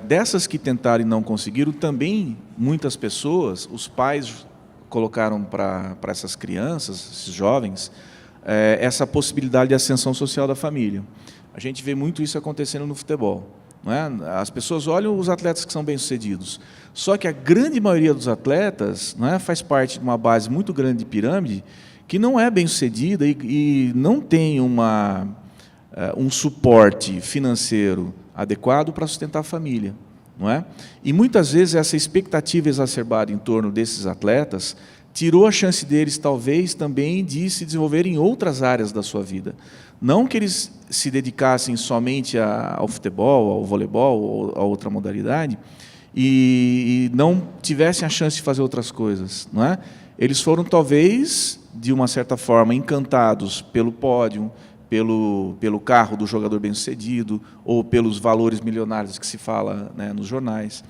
Speaker 3: Dessas que tentaram e não conseguiram, também muitas pessoas, os pais colocaram para essas crianças, esses jovens, essa possibilidade de ascensão social da família. A gente vê muito isso acontecendo no futebol, não é? As pessoas olham os atletas que são bem-sucedidos, só que a grande maioria dos atletas, não é, faz parte de uma base muito grande de pirâmide que não é bem-sucedida e não tem um suporte financeiro adequado para sustentar a família, não é? E muitas vezes essa expectativa exacerbada em torno desses atletas tirou a chance deles, talvez, também de se desenvolver em outras áreas da sua vida. Não que eles se dedicassem somente ao futebol, ao voleibol ou a outra modalidade e não tivessem a chance de fazer outras coisas, não é? Eles foram, talvez, de uma certa forma, encantados pelo pódio, pelo carro do jogador bem-sucedido ou pelos valores milionários que se fala, né, nos jornais.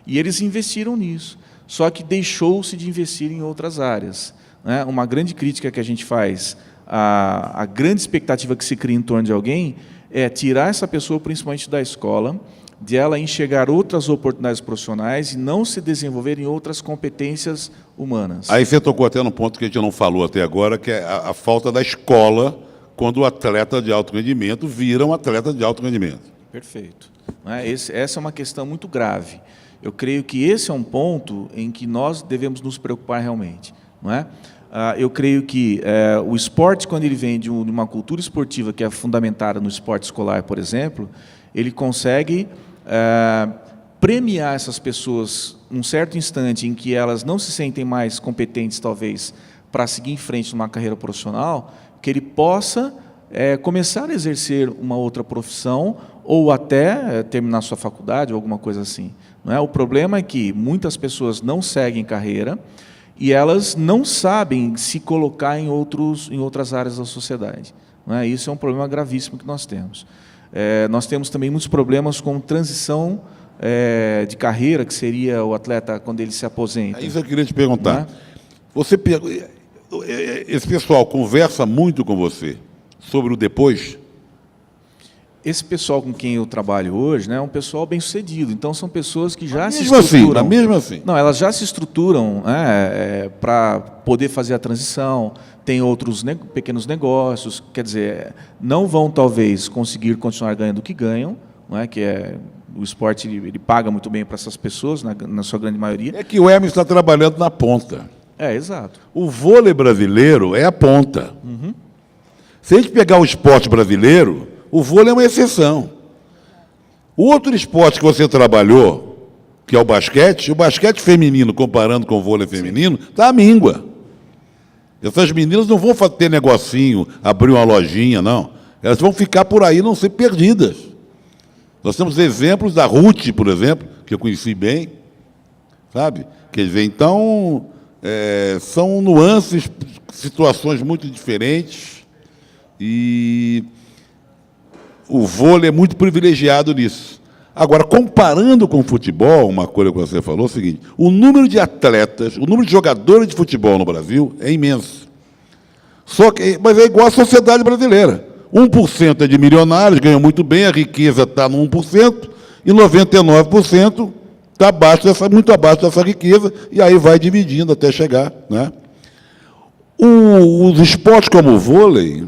Speaker 3: E eles investiram nisso, só que deixou-se de investir em outras áreas, né? Uma grande crítica que a gente faz, a grande expectativa que se cria em torno de alguém é tirar essa pessoa, principalmente da escola, de ela enxergar outras oportunidades profissionais e não se desenvolver em outras competências humanas.
Speaker 1: Aí você tocou até no ponto que a gente não falou até agora, que é a falta da escola, quando o atleta de alto rendimento vira um atleta de alto rendimento.
Speaker 3: Perfeito. Essa é uma questão muito grave. Eu creio que esse é um ponto em que nós devemos nos preocupar realmente. Não é? Eu creio que o esporte, quando ele vem de uma cultura esportiva que é fundamentada no esporte escolar, por exemplo, ele consegue premiar essas pessoas num certo instante em que elas não se sentem mais competentes, talvez, para seguir em frente numa carreira profissional, que ele possa começar a exercer uma outra profissão ou até terminar sua faculdade ou alguma coisa assim. Não é? O problema é que muitas pessoas não seguem carreira e elas não sabem se colocar em outras áreas da sociedade. Não é? Isso é um problema gravíssimo que nós temos. Nós temos também muitos problemas com transição de carreira, que seria o atleta quando ele se aposenta.
Speaker 1: É isso que eu queria te perguntar.
Speaker 3: Não é?
Speaker 1: Esse pessoal conversa muito com você sobre o depois?
Speaker 3: Esse pessoal com quem eu trabalho hoje, né, é um pessoal bem-sucedido. Então, são pessoas que já se
Speaker 1: Mesmo
Speaker 3: estruturam.
Speaker 1: mesmo assim.
Speaker 3: Não, elas já se estruturam para poder fazer a transição, tem outros pequenos negócios, quer dizer, não vão, talvez, conseguir continuar ganhando o que ganham, não é? O esporte ele paga muito bem para essas pessoas, na sua grande maioria.
Speaker 1: É que o Hermes está trabalhando na ponta.
Speaker 3: Exato.
Speaker 1: O vôlei brasileiro é a ponta.
Speaker 3: Uhum.
Speaker 1: Se a gente pegar o esporte brasileiro, o vôlei é uma exceção. O outro esporte que você trabalhou, que é o basquete feminino, comparando com o vôlei feminino, está à míngua. Essas meninas não vão ter negocinho, abrir uma lojinha, não. Elas vão ficar por aí, não ser perdidas. Nós temos exemplos da Ruth, por exemplo, que eu conheci bem, sabe? Quer dizer, então, são nuances, situações muito diferentes, e o vôlei é muito privilegiado nisso. Agora, comparando com o futebol, uma coisa que você falou é o seguinte: o número de atletas, o número de jogadores de futebol no Brasil é imenso. Mas é igual à sociedade brasileira. 1% é de milionários, ganham muito bem, a riqueza está no 1%, e 99% está muito abaixo dessa riqueza, e aí vai dividindo até chegar. Né? Os esportes como o vôlei,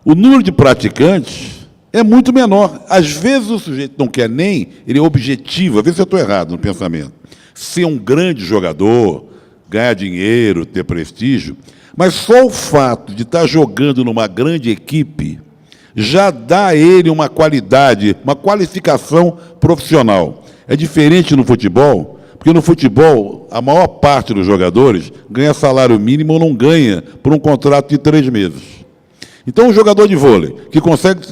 Speaker 1: o número de praticantes é muito menor. Às vezes o sujeito não quer nem, ele é objetivo, às vezes eu estou errado no pensamento, ser um grande jogador, ganhar dinheiro, ter prestígio, mas só o fato de estar jogando numa grande equipe já dá a ele uma qualidade, uma qualificação profissional. É diferente no futebol, porque no futebol a maior parte dos jogadores ganha salário mínimo ou não ganha por um contrato de 3 meses. Então, um jogador de vôlei que consegue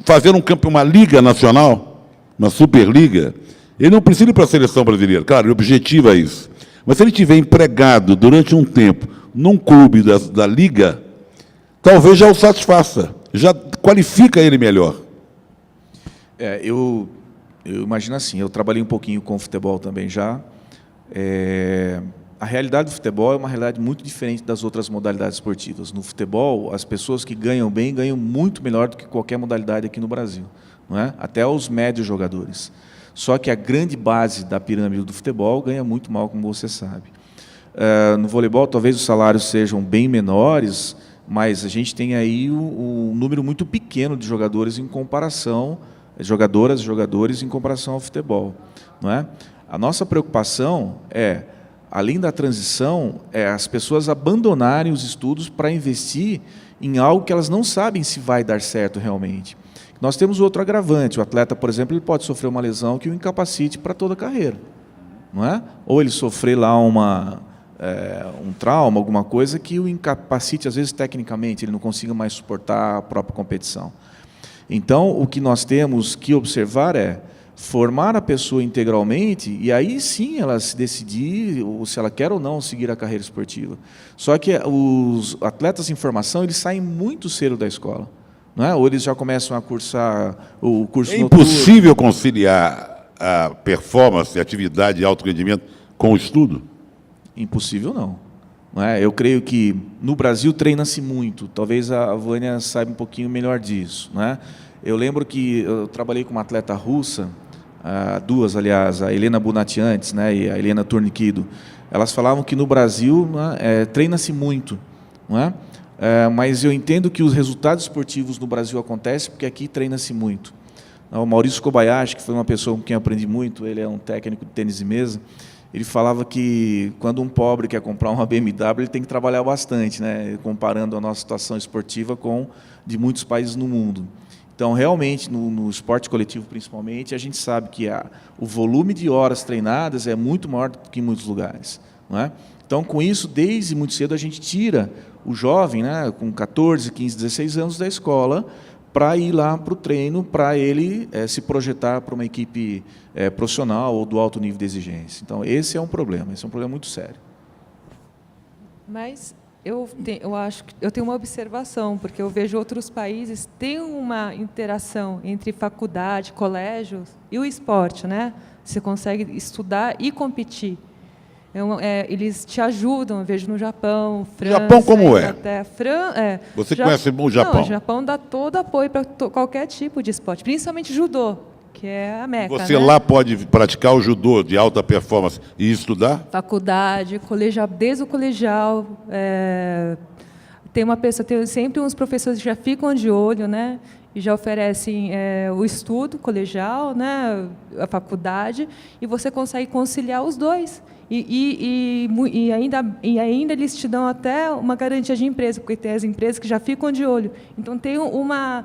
Speaker 1: fazer uma liga nacional, uma superliga, ele não precisa ir para a seleção brasileira. Claro, ele objetiva isso. Mas se ele estiver empregado durante um tempo num clube da liga, talvez já o satisfaça, já qualifica ele melhor.
Speaker 3: Eu imagino assim, eu trabalhei um pouquinho com futebol também já. A realidade do futebol é uma realidade muito diferente das outras modalidades esportivas. No futebol, as pessoas que ganham bem ganham muito melhor do que qualquer modalidade aqui no Brasil, não é? Até os médios jogadores. Só que a grande base da pirâmide do futebol ganha muito mal, como você sabe. No voleibol, talvez os salários sejam bem menores, mas a gente tem aí um número muito pequeno de jogadores em comparação, jogadoras e jogadores em comparação ao futebol, não é? A nossa preocupação é, além da transição, as pessoas abandonarem os estudos para investir em algo que elas não sabem se vai dar certo realmente. Nós temos outro agravante. O atleta, por exemplo, ele pode sofrer uma lesão que o incapacite para toda a carreira, não é? Ou ele sofrer lá um trauma, alguma coisa que o incapacite, às vezes, tecnicamente, ele não consiga mais suportar a própria competição. Então, o que nós temos que observar é formar a pessoa integralmente e aí sim ela se decidir se ela quer ou não seguir a carreira esportiva. Só que os atletas em formação, eles saem muito cedo da escola, não é? Ou eles já começam a cursar o curso
Speaker 1: É
Speaker 3: noturno.
Speaker 1: impossível conciliar a performance, a atividade de alto rendimento com o estudo?
Speaker 3: Impossível não é? Eu creio que no Brasil treina-se muito. Talvez a Vânia saiba um pouquinho melhor disso, não é? Eu lembro que eu trabalhei com uma atleta russa, duas, aliás, a Helena Bunatiantes, né, e a Helena Turnikido. Elas falavam que no Brasil, né, treina-se muito, não é? Mas eu entendo que os resultados esportivos no Brasil acontecem porque aqui treina-se muito. O Maurício Kobayashi, que foi uma pessoa com quem eu aprendi muito, ele é um técnico de tênis de mesa, ele falava que quando um pobre quer comprar uma BMW, ele tem que trabalhar bastante, né, comparando a nossa situação esportiva com de muitos países no mundo. Então, realmente, no esporte coletivo, principalmente, a gente sabe que o volume de horas treinadas é muito maior do que em muitos lugares, não é? Então, com isso, desde muito cedo, a gente tira o jovem, né, com 14, 15, 16 anos da escola, para ir lá para o treino, para ele se projetar para uma equipe profissional ou do alto nível de exigência. Então, esse é um problema muito sério.
Speaker 2: Mas eu acho que eu tenho uma observação, porque eu vejo outros países têm uma interação entre faculdade, colégios e o esporte, né? Você consegue estudar e competir. Eles te ajudam, eu vejo no Japão, França...
Speaker 1: Japão como é? Você conhece o Japão?
Speaker 2: Não, o Japão dá todo apoio para qualquer tipo de esporte, principalmente judô, que é a meca.
Speaker 1: Você,
Speaker 2: né?
Speaker 1: lá pode praticar o judô de alta performance e estudar?
Speaker 2: Faculdade, colegial, desde o colegial. Tem sempre uns professores que já ficam de olho, né? E já oferecem o estudo colegial, né? A faculdade, e você consegue conciliar os dois. E ainda eles te dão até uma garantia de empresa, porque tem as empresas que já ficam de olho. Então, tem uma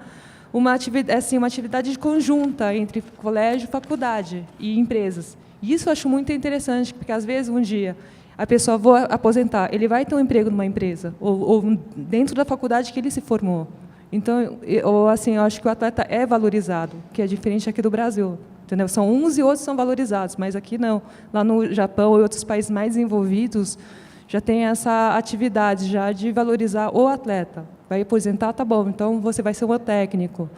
Speaker 2: atividade conjunta entre colégio, faculdade e empresas. E isso eu acho muito interessante, porque, às vezes, um dia, a pessoa vai aposentar, ele vai ter um emprego numa empresa, ou dentro da faculdade que ele se formou. Então, eu acho que o atleta é valorizado, que é diferente aqui do Brasil. Entendeu? São uns e outros são valorizados, mas aqui não. Lá no Japão e outros países mais desenvolvidos, já tem essa atividade já de valorizar o atleta. Vai aposentar, tá bom, então você vai ser um técnico.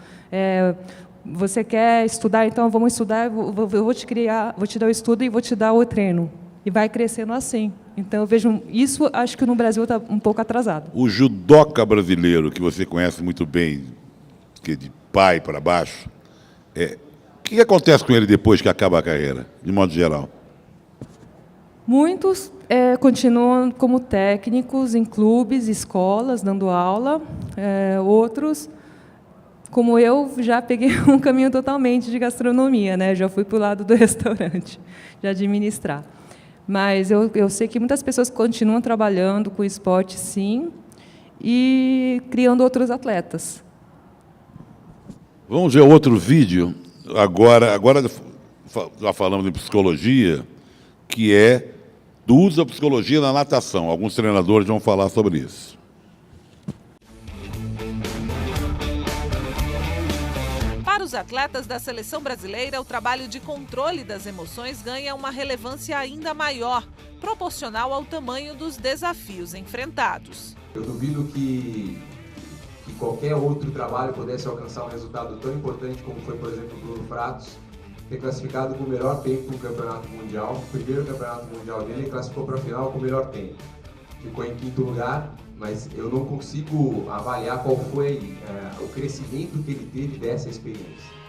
Speaker 2: Você quer estudar, então vamos estudar, eu vou te dar o estudo e vou te dar o treino. E vai crescendo assim. Então, eu vejo isso, acho que no Brasil está um pouco atrasado.
Speaker 1: O judoca brasileiro, que você conhece muito bem, que é de pai para baixo, o que acontece com ele depois que acaba a carreira, de modo geral?
Speaker 2: Muitos continuam como técnicos em clubes, escolas, dando aula. Outros, como eu, já peguei um caminho totalmente de gastronomia, né? Já fui para o lado do restaurante, de administrar. Mas eu sei que muitas pessoas continuam trabalhando com esporte, sim, e criando outros atletas.
Speaker 1: Vamos ver outro vídeo. Agora já falamos em psicologia, que é do uso da psicologia na natação. Alguns treinadores vão falar sobre isso.
Speaker 8: Para os atletas da seleção brasileira, o trabalho de controle das emoções ganha uma relevância ainda maior, proporcional ao tamanho dos desafios enfrentados.
Speaker 9: Eu duvido que qualquer outro trabalho pudesse alcançar um resultado tão importante como foi, por exemplo, o Bruno Fratos, ter classificado com o melhor tempo no Campeonato Mundial. O primeiro Campeonato Mundial dele, ele classificou para a final com o melhor tempo. Ficou em 5º lugar, mas eu não consigo avaliar qual foi o crescimento que ele teve dessa experiência.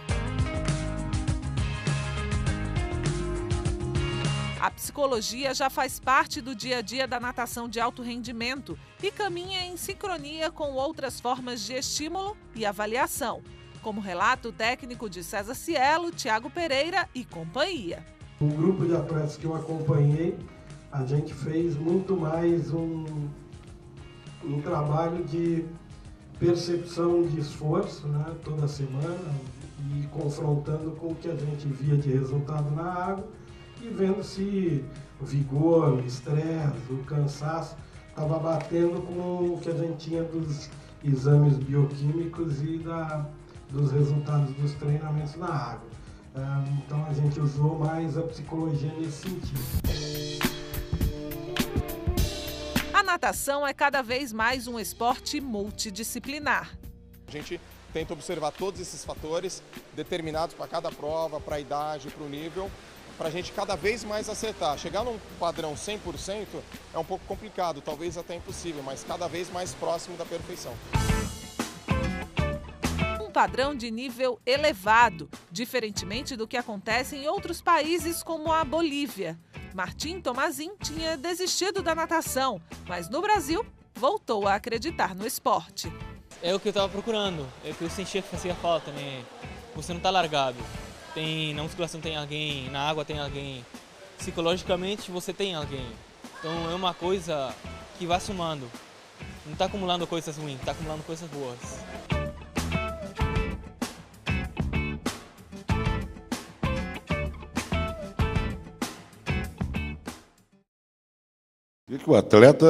Speaker 8: A psicologia já faz parte do dia a dia da natação de alto rendimento e caminha em sincronia com outras formas de estímulo e avaliação, como relata o técnico de César Cielo, Thiago Pereira e companhia.
Speaker 10: O grupo de atletas que eu acompanhei, a gente fez muito mais um trabalho de percepção de esforço, né, toda semana, e confrontando com o que a gente via de resultado na água, e vendo se o vigor, o estresse, o cansaço estava batendo com o que a gente tinha dos exames bioquímicos e dos resultados dos treinamentos na água. Então a gente usou mais a psicologia nesse sentido.
Speaker 8: A natação é cada vez mais um esporte multidisciplinar.
Speaker 11: A gente tenta observar todos esses fatores determinados para cada prova, para a idade, para o nível, para a gente cada vez mais acertar. Chegar num padrão 100% é um pouco complicado, talvez até impossível, mas cada vez mais próximo da perfeição.
Speaker 8: Um padrão de nível elevado, diferentemente do que acontece em outros países como a Bolívia. Martim Tomazin tinha desistido da natação, mas no Brasil voltou a acreditar no esporte.
Speaker 12: É o que eu estava procurando, é o que eu sentia que fazia falta, né? Você não está largado. Na musculação tem alguém, na água tem alguém, psicologicamente você tem alguém. Então é uma coisa que vai somando. Não está acumulando coisas ruins, está acumulando coisas boas.
Speaker 1: E que o atleta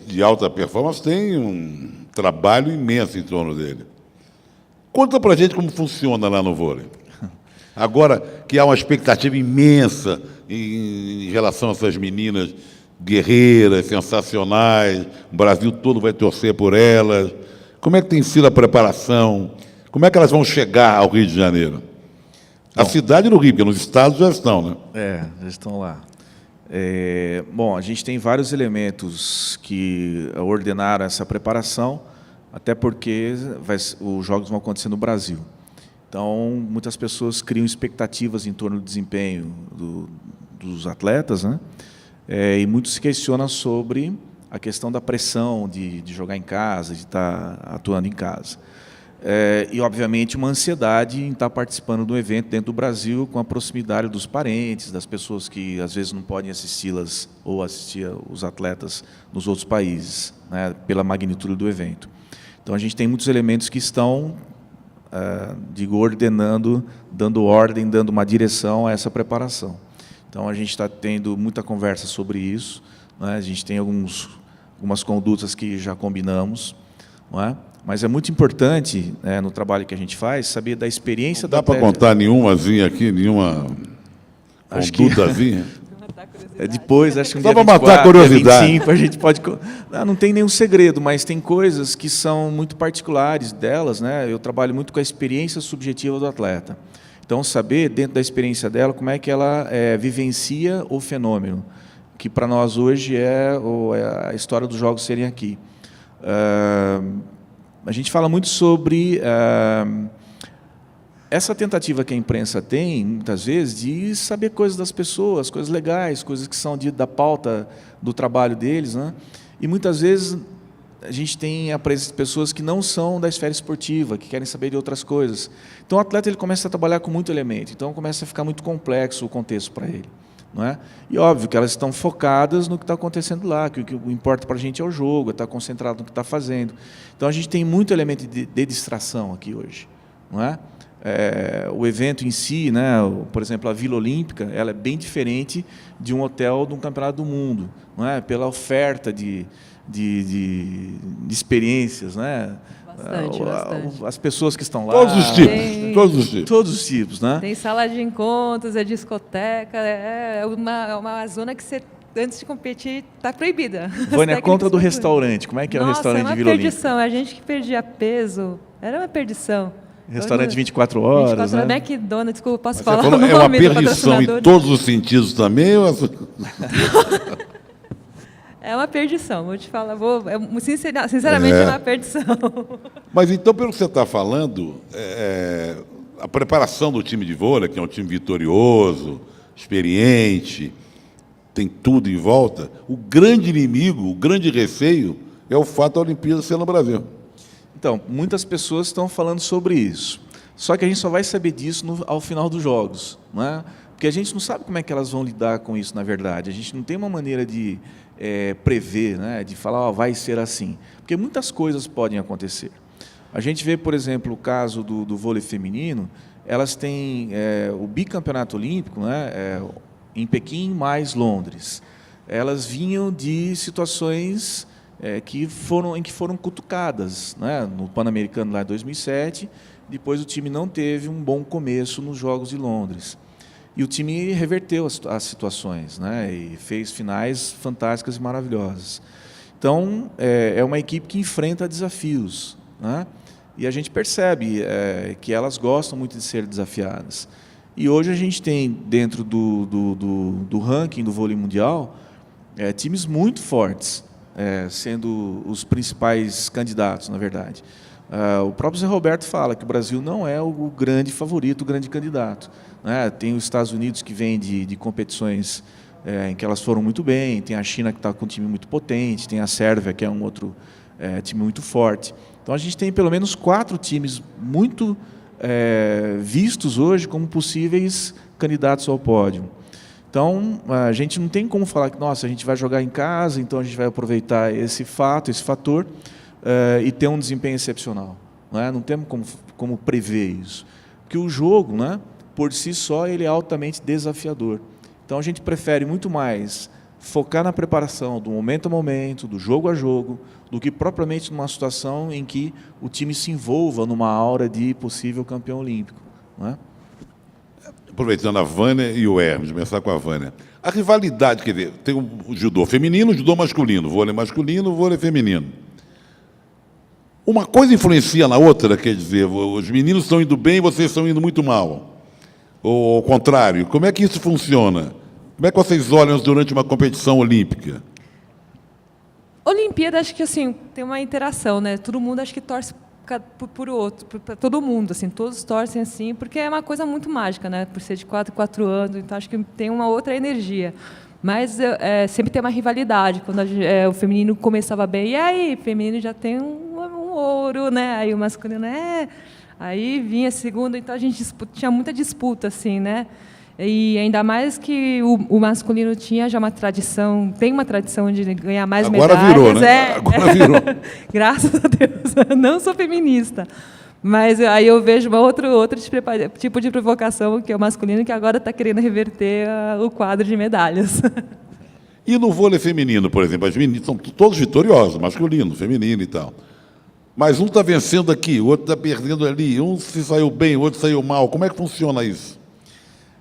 Speaker 1: de alta performance tem um trabalho imenso em torno dele. Conta pra gente como funciona lá no vôlei. Agora que há uma expectativa imensa em relação a essas meninas guerreiras, sensacionais, o Brasil todo vai torcer por elas. Como é que tem sido a preparação? Como é que elas vão chegar ao Rio de Janeiro? A cidade do Rio, porque nos estados já estão, né?
Speaker 3: Já estão lá. Bom, a gente tem vários elementos que ordenaram essa preparação, até porque os jogos vão acontecer no Brasil. Então, muitas pessoas criam expectativas em torno do desempenho dos atletas, né? E muitos se questionam sobre a questão da pressão de jogar em casa, de estar atuando em casa. E, obviamente, uma ansiedade em estar participando do evento dentro do Brasil, com a proximidade dos parentes, das pessoas que, às vezes, não podem assisti-las ou assistir os atletas nos outros países, né, pela magnitude do evento. Então, a gente tem muitos elementos que estão, ordenando, dando ordem, dando uma direção a essa preparação. Então, a gente está tendo muita conversa sobre isso, né? A gente tem algumas condutas que já combinamos, não é? Mas é muito importante, né, no trabalho que a gente faz, saber da experiência da atleta.
Speaker 1: Dá para contar nenhumazinha aqui, nenhuma condutazinha?
Speaker 3: Depois, acho que um
Speaker 1: só
Speaker 3: dia
Speaker 1: para matar a curiosidade.
Speaker 3: 25, a gente pode... Não tem nenhum segredo, mas tem coisas que são muito particulares delas, né? Eu trabalho muito com a experiência subjetiva do atleta. Então, saber, dentro da experiência dela, como é que ela vivencia o fenômeno, que para nós hoje é a história dos jogos serem aqui. A gente fala muito sobre essa tentativa que a imprensa tem, muitas vezes, de saber coisas das pessoas, coisas legais, coisas que são da pauta do trabalho deles, né? E muitas vezes a gente tem pessoas que não são da esfera esportiva, que querem saber de outras coisas. Então o atleta ele começa a trabalhar com muito elemento, então começa a ficar muito complexo o contexto para ele. Não é? E óbvio que elas estão focadas no que está acontecendo lá, que o que importa para a gente é o jogo, é estar concentrado no que está fazendo. Então a gente tem muito elemento de distração aqui hoje. Não é? O evento em si, né, por exemplo, a Vila Olímpica, ela é bem diferente de um hotel de um campeonato do mundo, não é? Pela oferta de experiências, né?
Speaker 2: Bastante.
Speaker 3: As pessoas que estão lá.
Speaker 1: Todos os tipos.
Speaker 3: Todos os tipos, né?
Speaker 2: Tem sala de encontros, é discoteca, é uma zona que você, antes de competir, está proibida.
Speaker 3: Vânia, conta do restaurante. Como é que é o restaurante de Vila Olímpica?
Speaker 2: Nossa, é uma perdição. A gente que perdia peso, era uma perdição.
Speaker 3: Restaurante 24 horas,
Speaker 2: 24
Speaker 3: né?
Speaker 2: McDonald's, desculpa, posso
Speaker 1: Você
Speaker 2: falar
Speaker 1: falou,
Speaker 2: o nome
Speaker 1: é uma
Speaker 2: do
Speaker 1: perdição em
Speaker 2: patrocinador?
Speaker 1: todos os sentidos também?
Speaker 2: É uma perdição, vou te falar. Sinceramente, é uma perdição.
Speaker 1: Mas então, pelo que você está falando, a preparação do time de vôlei, que é um time vitorioso, experiente, tem tudo em volta, o grande inimigo, o grande receio é o fato da Olimpíada ser no Brasil.
Speaker 3: Então, muitas pessoas estão falando sobre isso. Só que a gente só vai saber disso ao final dos jogos, não é? Porque a gente não sabe como é que elas vão lidar com isso, na verdade. A gente não tem uma maneira de prever, né? De falar, vai ser assim. Porque muitas coisas podem acontecer. A gente vê, por exemplo, o caso do vôlei feminino, elas têm o bicampeonato olímpico, né? Em Pequim mais Londres. Elas vinham de situações em que foram cutucadas, né? No Pan-Americano lá em 2007, depois o time não teve um bom começo nos Jogos de Londres. E o time reverteu as situações, né? E fez finais fantásticas e maravilhosas. Então, é uma equipe que enfrenta desafios, né? E a gente percebe que elas gostam muito de ser desafiadas. E hoje a gente tem, dentro do ranking do vôlei mundial, times muito fortes, sendo os principais candidatos, na verdade. O próprio Zé Roberto fala que o Brasil não é o grande favorito, o grande candidato, né? Tem os Estados Unidos, que vem de competições em que elas foram muito bem, tem a China, que está com um time muito potente, tem a Sérvia, que é um outro time muito forte. Então a gente tem pelo menos 4 times muito vistos hoje como possíveis candidatos ao pódio. Então a gente não tem como falar que, nossa, a gente vai jogar em casa, então a gente vai aproveitar esse fator, e ter um desempenho excepcional. Não temos como prever isso. Porque o jogo, por si só, ele é altamente desafiador. Então a gente prefere muito mais focar na preparação do momento a momento, do jogo a jogo, do que propriamente numa situação em que o time se envolva numa aura de possível campeão olímpico.
Speaker 1: Aproveitando a Vânia e o Hermes, começar com a Vânia. A rivalidade, quer dizer, tem o judô feminino, o judô masculino, vôlei masculino, vôlei feminino. Uma coisa influencia na outra, quer dizer, os meninos estão indo bem e vocês estão indo muito mal. Ou ao contrário, como é que isso funciona? Como é que vocês olham durante uma competição olímpica?
Speaker 2: Olimpíada, acho que assim, tem uma interação, né? Todo mundo acho que torce por outro, para todo mundo, assim, todos torcem assim, porque é uma coisa muito mágica, né? Por ser de 4 em 4 anos, então acho que tem uma outra energia. Mas sempre tem uma rivalidade. Quando o feminino começava bem, e aí, o feminino já tem um ouro, né? Aí o masculino aí vinha a segunda, então a gente tinha muita disputa, assim, né? E ainda mais que o masculino tinha já uma tradição, tem uma tradição de ganhar mais
Speaker 1: medalhas. Agora virou, né? Agora virou.
Speaker 2: Graças a Deus. Não sou feminista. Mas aí eu vejo outro tipo de provocação, que é o masculino, que agora está querendo reverter o quadro de medalhas.
Speaker 1: E no vôlei feminino, por exemplo, as meninas são todos vitoriosos, masculino, feminino e tal. Mas um está vencendo aqui, o outro está perdendo ali, um se saiu bem, o outro saiu mal. Como é que funciona isso?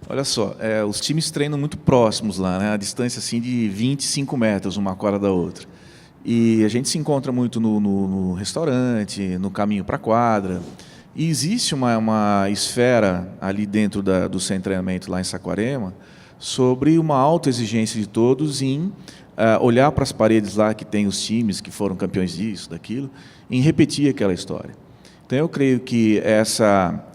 Speaker 3: Olha só, os times treinam muito próximos lá, né? A distância assim, de 25 metros, uma quadra da outra. E a gente se encontra muito no restaurante, no caminho para a quadra. E existe uma esfera ali dentro do centro de treinamento, lá em Saquarema, sobre uma autoexigência de todos em olhar para as paredes lá que tem os times que foram campeões disso, daquilo, em repetir aquela história. Então eu creio que essa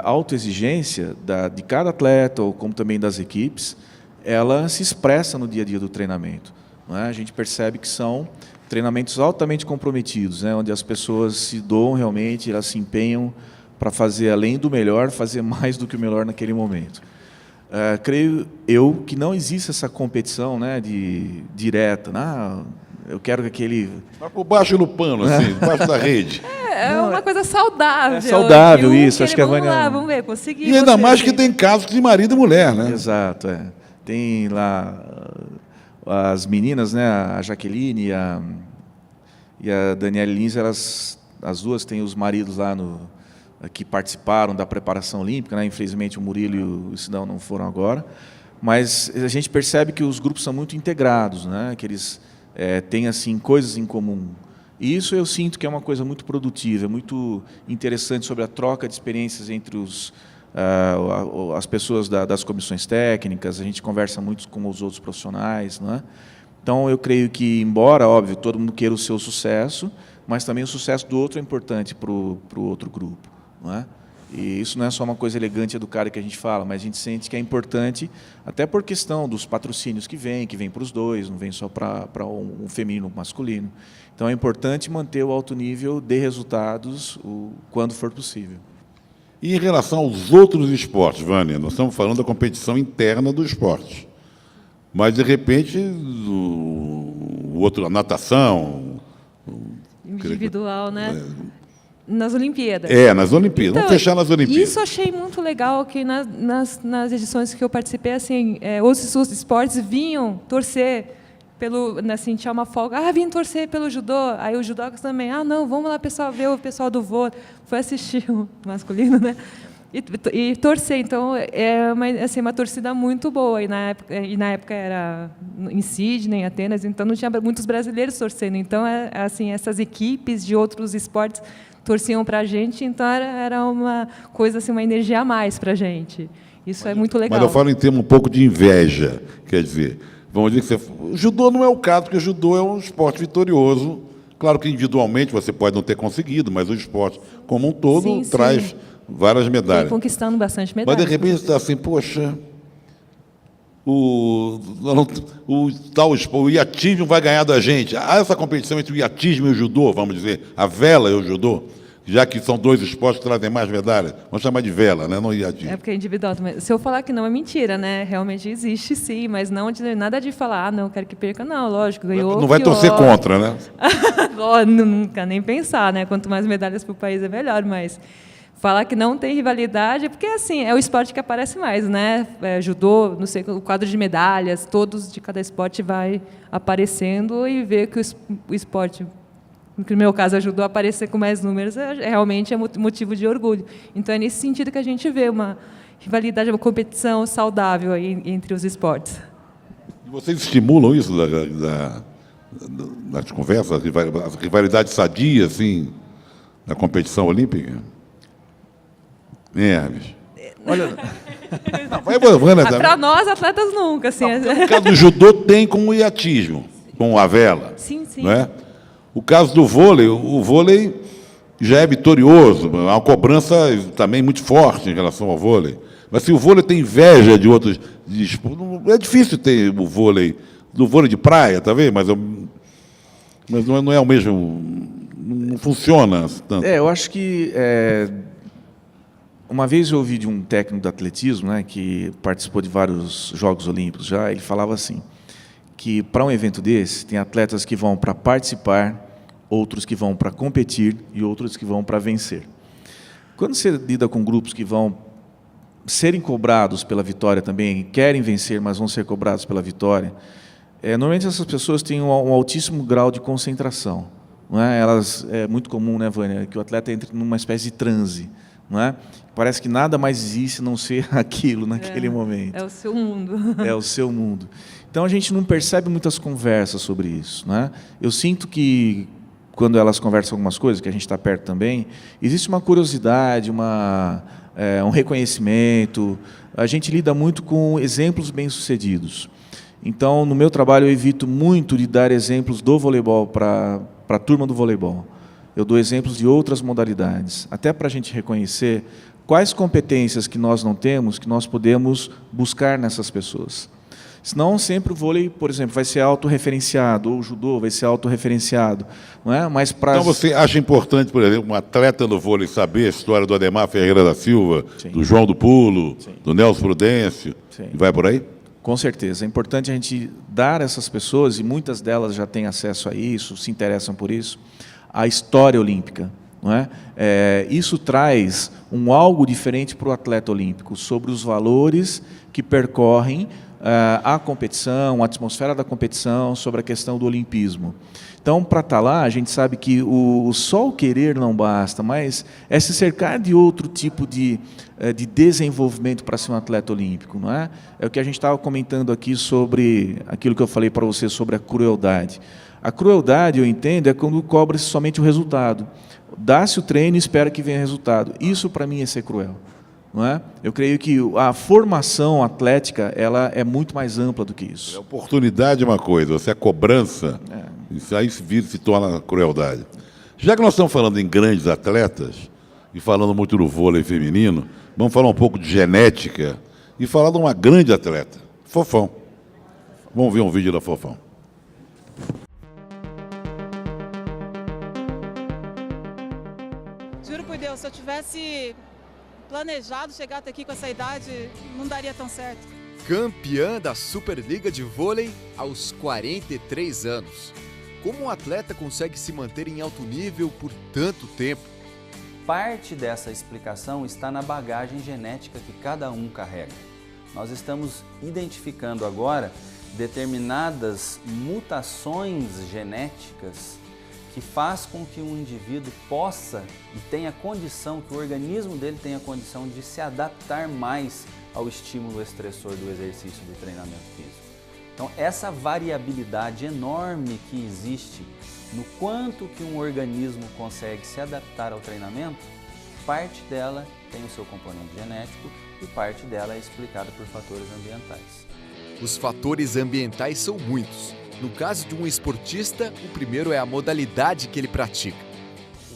Speaker 3: autoexigência de cada atleta, ou como também das equipes, ela se expressa no dia a dia do treinamento. A gente percebe que são treinamentos altamente comprometidos, onde as pessoas se doam realmente, elas se empenham para fazer, além do melhor, fazer mais do que o melhor naquele momento. Creio eu que não existe essa competição direta. Eu quero que aquele...
Speaker 1: Vai por baixo no pano, assim, debaixo da rede.
Speaker 2: É uma coisa saudável.
Speaker 3: É saudável isso, acho que a Vânia...
Speaker 2: Vamos lá, vamos ver, consegui.
Speaker 1: E ainda mais que tem casos de marido e mulher, né?
Speaker 3: Exato, Tem lá as meninas, né, a Jaqueline e a Daniele Lins, as duas têm os maridos lá que participaram da preparação olímpica, né? Infelizmente o Murilo e o Sidão não foram agora, mas a gente percebe que os grupos são muito integrados, né? Que eles têm assim coisas em comum. E isso eu sinto que é uma coisa muito produtiva, muito interessante sobre a troca de experiências entre as pessoas das comissões técnicas. A gente conversa muito com os outros profissionais, né? Então eu creio que, embora, óbvio, todo mundo queira o seu sucesso, mas também o sucesso do outro é importante para o outro grupo, não é? E isso não é só uma coisa elegante e educada que a gente fala, mas a gente sente que é importante, até por questão dos patrocínios que vem para os dois, não vem só para um feminino, um masculino. Então é importante manter o alto nível de resultados quando for possível.
Speaker 1: E em relação aos outros esportes, Vânia, nós estamos falando da competição interna do esporte. Mas, de repente, o outro, a natação...
Speaker 2: Individual, né? Nas Olimpíadas.
Speaker 1: Nas Olimpíadas.
Speaker 2: Então,
Speaker 1: vamos fechar nas Olimpíadas.
Speaker 2: Isso eu achei muito legal, que nas edições que eu participei, assim, os esportes vinham torcer assim, tinha uma folga, vim torcer pelo judô, aí os judocas também, não, vamos lá, pessoal, ver o pessoal do vôlei, foi assistir o masculino, né? E torcer, então é uma torcida muito boa. E na época era em Sydney, em Atenas, então não tinha muitos brasileiros torcendo. Então, assim, essas equipes de outros esportes torciam para a gente, então era uma coisa, assim, uma energia a mais para a gente. Isso é muito legal.
Speaker 1: Mas eu falo em termos um pouco de inveja, quer dizer, vamos dizer que o judô não é o caso, porque o judô é um esporte vitorioso. Claro que individualmente você pode não ter conseguido, mas o esporte como um todo traz várias medalhas.
Speaker 2: Foi conquistando bastante medalhas.
Speaker 1: Mas, de repente, você está assim, poxa, o iatismo vai ganhar da gente. Há essa competição entre o iatismo e o judô, vamos dizer, a vela e o judô, já que são dois esportes que trazem mais medalhas. Vamos chamar de vela, né? Não iatismo.
Speaker 2: É porque é individual também. Se eu falar que não, é mentira, né? Realmente existe, sim, mas não nada de falar, não, quero que perca, não, lógico, ganhou.
Speaker 1: Não vai torcer contra, né?
Speaker 2: Nunca, nem pensar, né? Quanto mais medalhas para o país é melhor, mas falar que não tem rivalidade, porque assim, é o esporte que aparece mais, né? Judô, não sei, o quadro de medalhas, todos de cada esporte vai aparecendo e ver que o esporte, no meu caso, ajudou a aparecer com mais números, realmente é motivo de orgulho. Então, é nesse sentido que a gente vê uma rivalidade, uma competição saudável aí entre os esportes.
Speaker 1: E vocês estimulam isso nas conversas, a rivalidade sadia, assim, na competição olímpica? Hermes. Olha,
Speaker 2: para nós, atletas, nunca. Assim,
Speaker 1: o caso do judô tem com o iatismo, com a vela.
Speaker 2: Sim, sim.
Speaker 1: Não é? O caso do vôlei, o vôlei já é vitorioso, é uma cobrança também muito forte em relação ao vôlei. Mas se o vôlei tem inveja de outros... é difícil ter o vôlei, do vôlei de praia, tá vendo? Mas não é o mesmo... Não funciona tanto.
Speaker 3: Eu acho que... Uma vez eu ouvi de um técnico de atletismo, né, que participou de vários Jogos Olímpicos já, ele falava assim, que para um evento desse, tem atletas que vão para participar, outros que vão para competir e outros que vão para vencer. Quando você lida com grupos que vão serem cobrados pela vitória também, querem vencer, mas vão ser cobrados pela vitória, normalmente essas pessoas têm um altíssimo grau de concentração. Não é? É muito comum, né, Vânia, que o atleta entre numa espécie de transe. Não é? Parece que nada mais existe a não ser aquilo naquele momento.
Speaker 2: É o seu mundo.
Speaker 3: É o seu mundo. Então, a gente não percebe muitas conversas sobre isso. Não é? Eu sinto que, quando elas conversam algumas coisas, que a gente está perto também, existe uma curiosidade, um reconhecimento. A gente lida muito com exemplos bem-sucedidos. Então, no meu trabalho, eu evito muito de dar exemplos do voleibol para a turma do voleibol. Eu dou exemplos de outras modalidades, até para a gente reconhecer quais competências que nós não temos, que nós podemos buscar nessas pessoas. Senão, sempre o vôlei, por exemplo, vai ser autorreferenciado, ou o judô vai ser autorreferenciado. Não é? Mas
Speaker 1: Então, você acha importante, por exemplo, um atleta do vôlei saber a história do Ademar Ferreira da Silva, sim, do João do Pulo, sim, do Nelson Prudêncio, sim, e vai por aí?
Speaker 3: Com certeza. É importante a gente dar a essas pessoas, e muitas delas já têm acesso a isso, se interessam por isso, a história olímpica. Não é? Isso traz algo diferente para o atleta olímpico, sobre os valores que percorrem a competição, a atmosfera da competição, sobre a questão do olimpismo. Então, para estar lá, a gente sabe que só o querer não basta, mas é se cercar de outro tipo de desenvolvimento para ser um atleta olímpico. Não é? É o que a gente estava comentando aqui sobre aquilo que eu falei para você sobre a crueldade. A crueldade, eu entendo, é quando cobra-se somente o resultado. Dá-se o treino e espera que venha resultado. Isso, para mim, é ser cruel. Não é? Eu creio que a formação atlética ela é muito mais ampla do que isso.
Speaker 1: A oportunidade é uma coisa, a cobrança, isso aí se torna crueldade. Já que nós estamos falando em grandes atletas, e falando muito do vôlei feminino, vamos falar um pouco de genética e falar de uma grande atleta, Fofão. Vamos ver um vídeo da Fofão.
Speaker 13: Juro por Deus, se eu tivesse planejado chegar até aqui com essa idade, não daria tão certo.
Speaker 14: Campeã da Superliga de Vôlei aos 43 anos. Como um atleta consegue se manter em alto nível por tanto tempo?
Speaker 15: Parte dessa explicação está na bagagem genética que cada um carrega. Nós estamos identificando agora determinadas mutações genéticas que faz com que um indivíduo possa e tenha condição, que o organismo dele tenha condição de se adaptar mais ao estímulo estressor do exercício, do treinamento físico. Então, essa variabilidade enorme que existe no quanto que um organismo consegue se adaptar ao treinamento, parte dela tem o seu componente genético e parte dela é explicada por fatores ambientais.
Speaker 14: Os fatores ambientais são muitos. No caso de um esportista, o primeiro é a modalidade que ele pratica.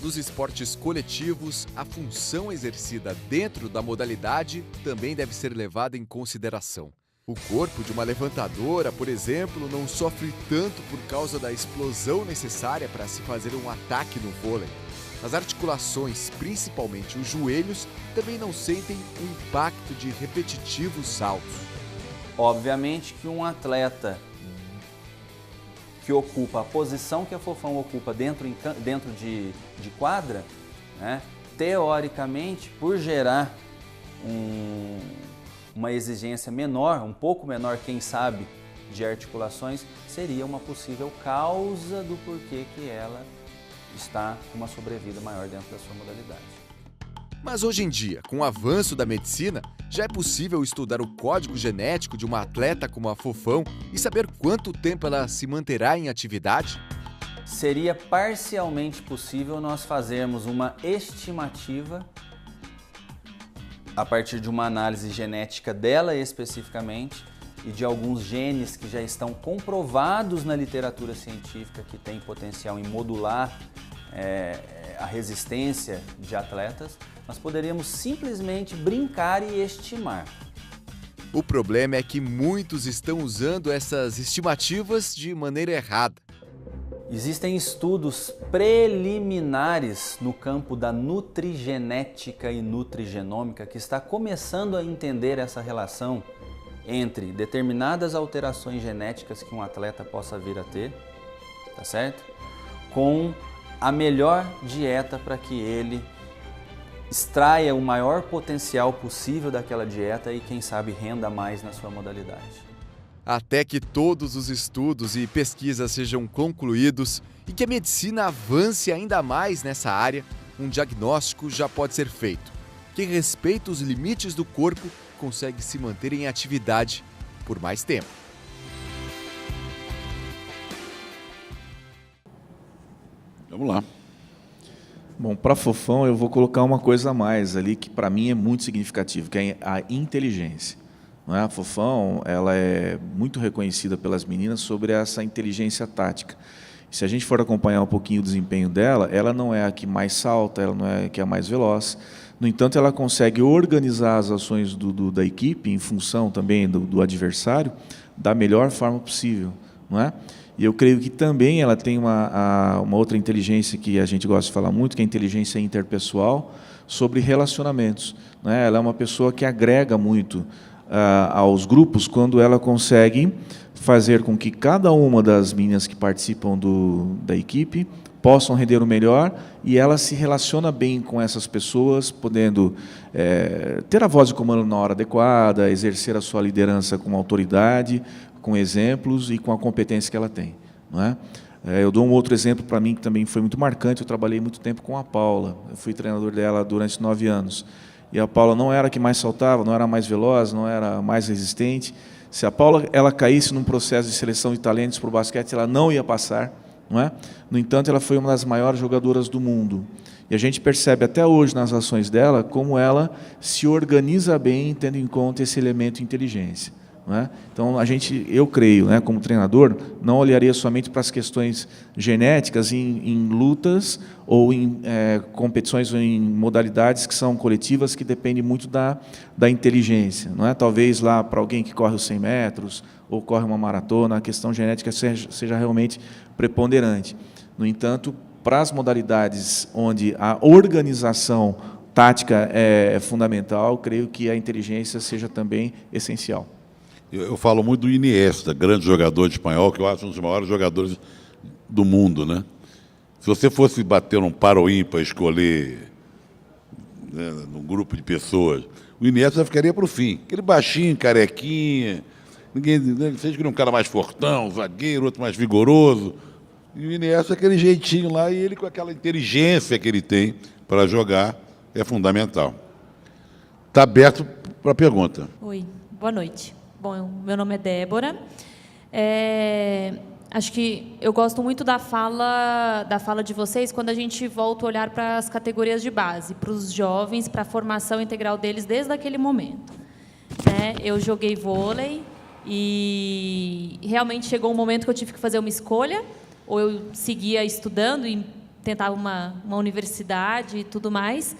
Speaker 14: Nos esportes coletivos, a função exercida dentro da modalidade também deve ser levada em consideração. O corpo de uma levantadora, por exemplo, não sofre tanto por causa da explosão necessária para se fazer um ataque no vôlei. As articulações, principalmente os joelhos, também não sentem o impacto de repetitivos saltos.
Speaker 15: Obviamente que um atleta que ocupa a posição que a Fofão ocupa dentro de quadra, né, teoricamente, por gerar uma exigência menor, um pouco menor, quem sabe, de articulações, seria uma possível causa do porquê que ela está com uma sobrevida maior dentro da sua modalidade.
Speaker 14: Mas hoje em dia, com o avanço da medicina, já é possível estudar o código genético de uma atleta como a Fofão e saber quanto tempo ela se manterá em atividade?
Speaker 15: Seria parcialmente possível nós fazermos uma estimativa a partir de uma análise genética dela especificamente e de alguns genes que já estão comprovados na literatura científica que têm potencial em modular a resistência de atletas, nós poderíamos simplesmente brincar e estimar.
Speaker 14: O problema é que muitos estão usando essas estimativas de maneira errada.
Speaker 15: Existem estudos preliminares no campo da nutrigenética e nutrigenômica que está começando a entender essa relação entre determinadas alterações genéticas que um atleta possa vir a ter, tá certo? Com a melhor dieta para que ele extraia o maior potencial possível daquela dieta e, quem sabe, renda mais na sua modalidade.
Speaker 14: Até que todos os estudos e pesquisas sejam concluídos e que a medicina avance ainda mais nessa área, um diagnóstico já pode ser feito. Quem respeita os limites do corpo consegue se manter em atividade por mais tempo.
Speaker 1: Vamos lá.
Speaker 3: Bom, para Fofão eu vou colocar uma coisa a mais ali que para mim é muito significativo, que é a inteligência. Não é? A Fofão, ela é muito reconhecida pelas meninas sobre essa inteligência tática. Se a gente for acompanhar um pouquinho o desempenho dela, ela não é a que mais salta, ela não é a que é a mais veloz. No entanto, ela consegue organizar as ações da equipe em função também do adversário da melhor forma possível, não é? E eu creio que também ela tem uma outra inteligência que a gente gosta de falar muito, que é a inteligência interpessoal sobre relacionamentos, não é? Ela é uma pessoa que agrega muito aos grupos quando ela consegue fazer com que cada uma das meninas que participam da equipe possam render o melhor e ela se relaciona bem com essas pessoas, podendo ter a voz de comando na hora adequada, exercer a sua liderança com autoridade, com exemplos e com a competência que ela tem, não é? Eu dou um outro exemplo para mim que também foi muito marcante. Eu trabalhei muito tempo com a Paula, eu fui treinador dela durante 9 anos. E a Paula não era a que mais saltava, não era a mais veloz, não era a mais resistente. Se a Paula caísse num processo de seleção de talentos para o basquete, ela não ia passar, não é? No entanto, ela foi uma das maiores jogadoras do mundo. E a gente percebe até hoje nas ações dela como ela se organiza bem, tendo em conta esse elemento inteligência. Não é? Então, eu creio, né, como treinador, não olharia somente para as questões genéticas em lutas ou em competições ou em modalidades que são coletivas, que dependem muito da inteligência. Não é? Talvez lá para alguém que corre os 100 metros ou corre uma maratona, a questão genética seja realmente preponderante. No entanto, para as modalidades onde a organização tática é fundamental, creio que a inteligência seja também essencial.
Speaker 1: Eu falo muito do Iniesta, grande jogador espanhol, que eu acho um dos maiores jogadores do mundo, né? Se você fosse bater um par ou ímpar, escolher, né, num grupo de pessoas, o Iniesta ficaria para o fim. Aquele baixinho, carequinha, vocês queriam um cara mais fortão, zagueiro, outro mais vigoroso. E o Iniesta, aquele jeitinho lá, e ele com aquela inteligência que ele tem para jogar, é fundamental. Está aberto para a pergunta.
Speaker 16: Oi, boa noite. Bom, meu nome é Débora. Acho que eu gosto muito da fala de vocês quando a gente volta a olhar para as categorias de base, para os jovens, para a formação integral deles desde aquele momento. Eu joguei vôlei e realmente chegou um momento que eu tive que fazer uma escolha, ou eu seguia estudando e tentava uma universidade e tudo mais,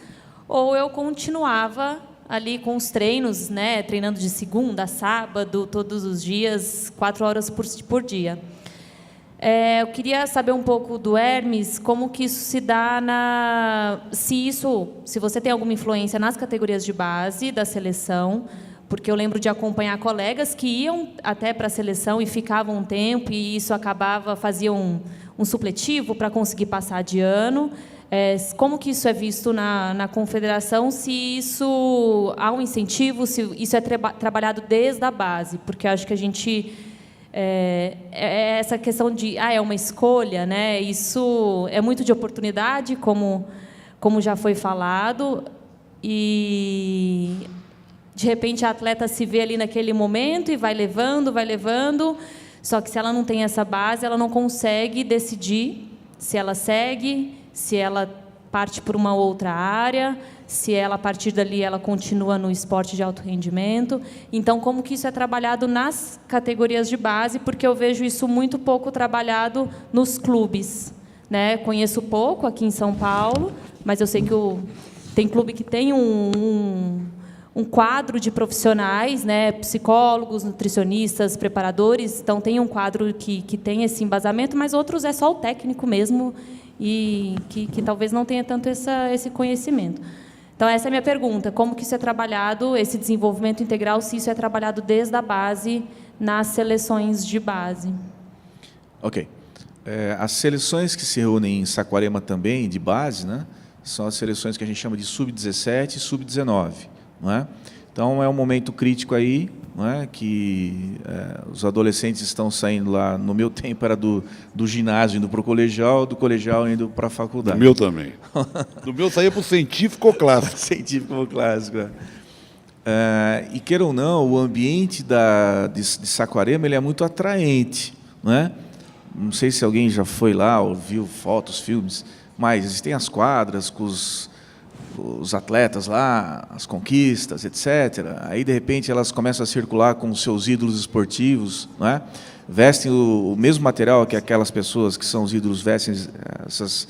Speaker 16: ou eu continuava ali com os treinos, treinando de segunda a sábado, todos os dias, 4 horas por dia. Eu queria saber um pouco do Hermes, como que isso se dá se você tem alguma influência nas categorias de base da seleção, porque eu lembro de acompanhar colegas que iam até para a seleção e ficavam um tempo, e isso fazia um supletivo para conseguir passar de ano. Como que isso é visto na confederação, se isso há um incentivo, se isso é trabalhado desde a base, porque eu acho que a gente... essa questão de é uma escolha, isso é muito de oportunidade, como já foi falado, e de repente a atleta se vê ali naquele momento e vai levando, só que se ela não tem essa base, ela não consegue decidir se ela segue, se ela parte por uma outra área, se ela, a partir dali, ela continua no esporte de alto rendimento. Então, como que isso é trabalhado nas categorias de base? Porque eu vejo isso muito pouco trabalhado nos clubes. Conheço pouco aqui em São Paulo, mas eu sei que tem clube que tem um quadro de profissionais, psicólogos, nutricionistas, preparadores. Então, tem um quadro que tem esse embasamento, mas outros é só o técnico mesmo, e que talvez não tenha tanto esse conhecimento. Então, essa é a minha pergunta. Como que isso é trabalhado, esse desenvolvimento integral, se isso é trabalhado desde a base nas seleções de base? Ok.
Speaker 3: As seleções que se reúnem em Saquarema também, de base, são as seleções que a gente chama de sub-17 e sub-19. Então, é um momento crítico aí, que os adolescentes estão saindo lá, no meu tempo era do ginásio indo para o colegial, do colegial indo para a faculdade.
Speaker 1: Do meu também. Do meu saía para o científico ou clássico.
Speaker 3: Científico ou clássico. E queira ou não, o ambiente de Saquarema ele é muito atraente. Não sei se alguém já foi lá ou viu fotos, filmes, mas existem as quadras com os atletas lá, as conquistas, etc. Aí, de repente, elas começam a circular com os seus ídolos esportivos, vestem o mesmo material que aquelas pessoas que são os ídolos vestem, esses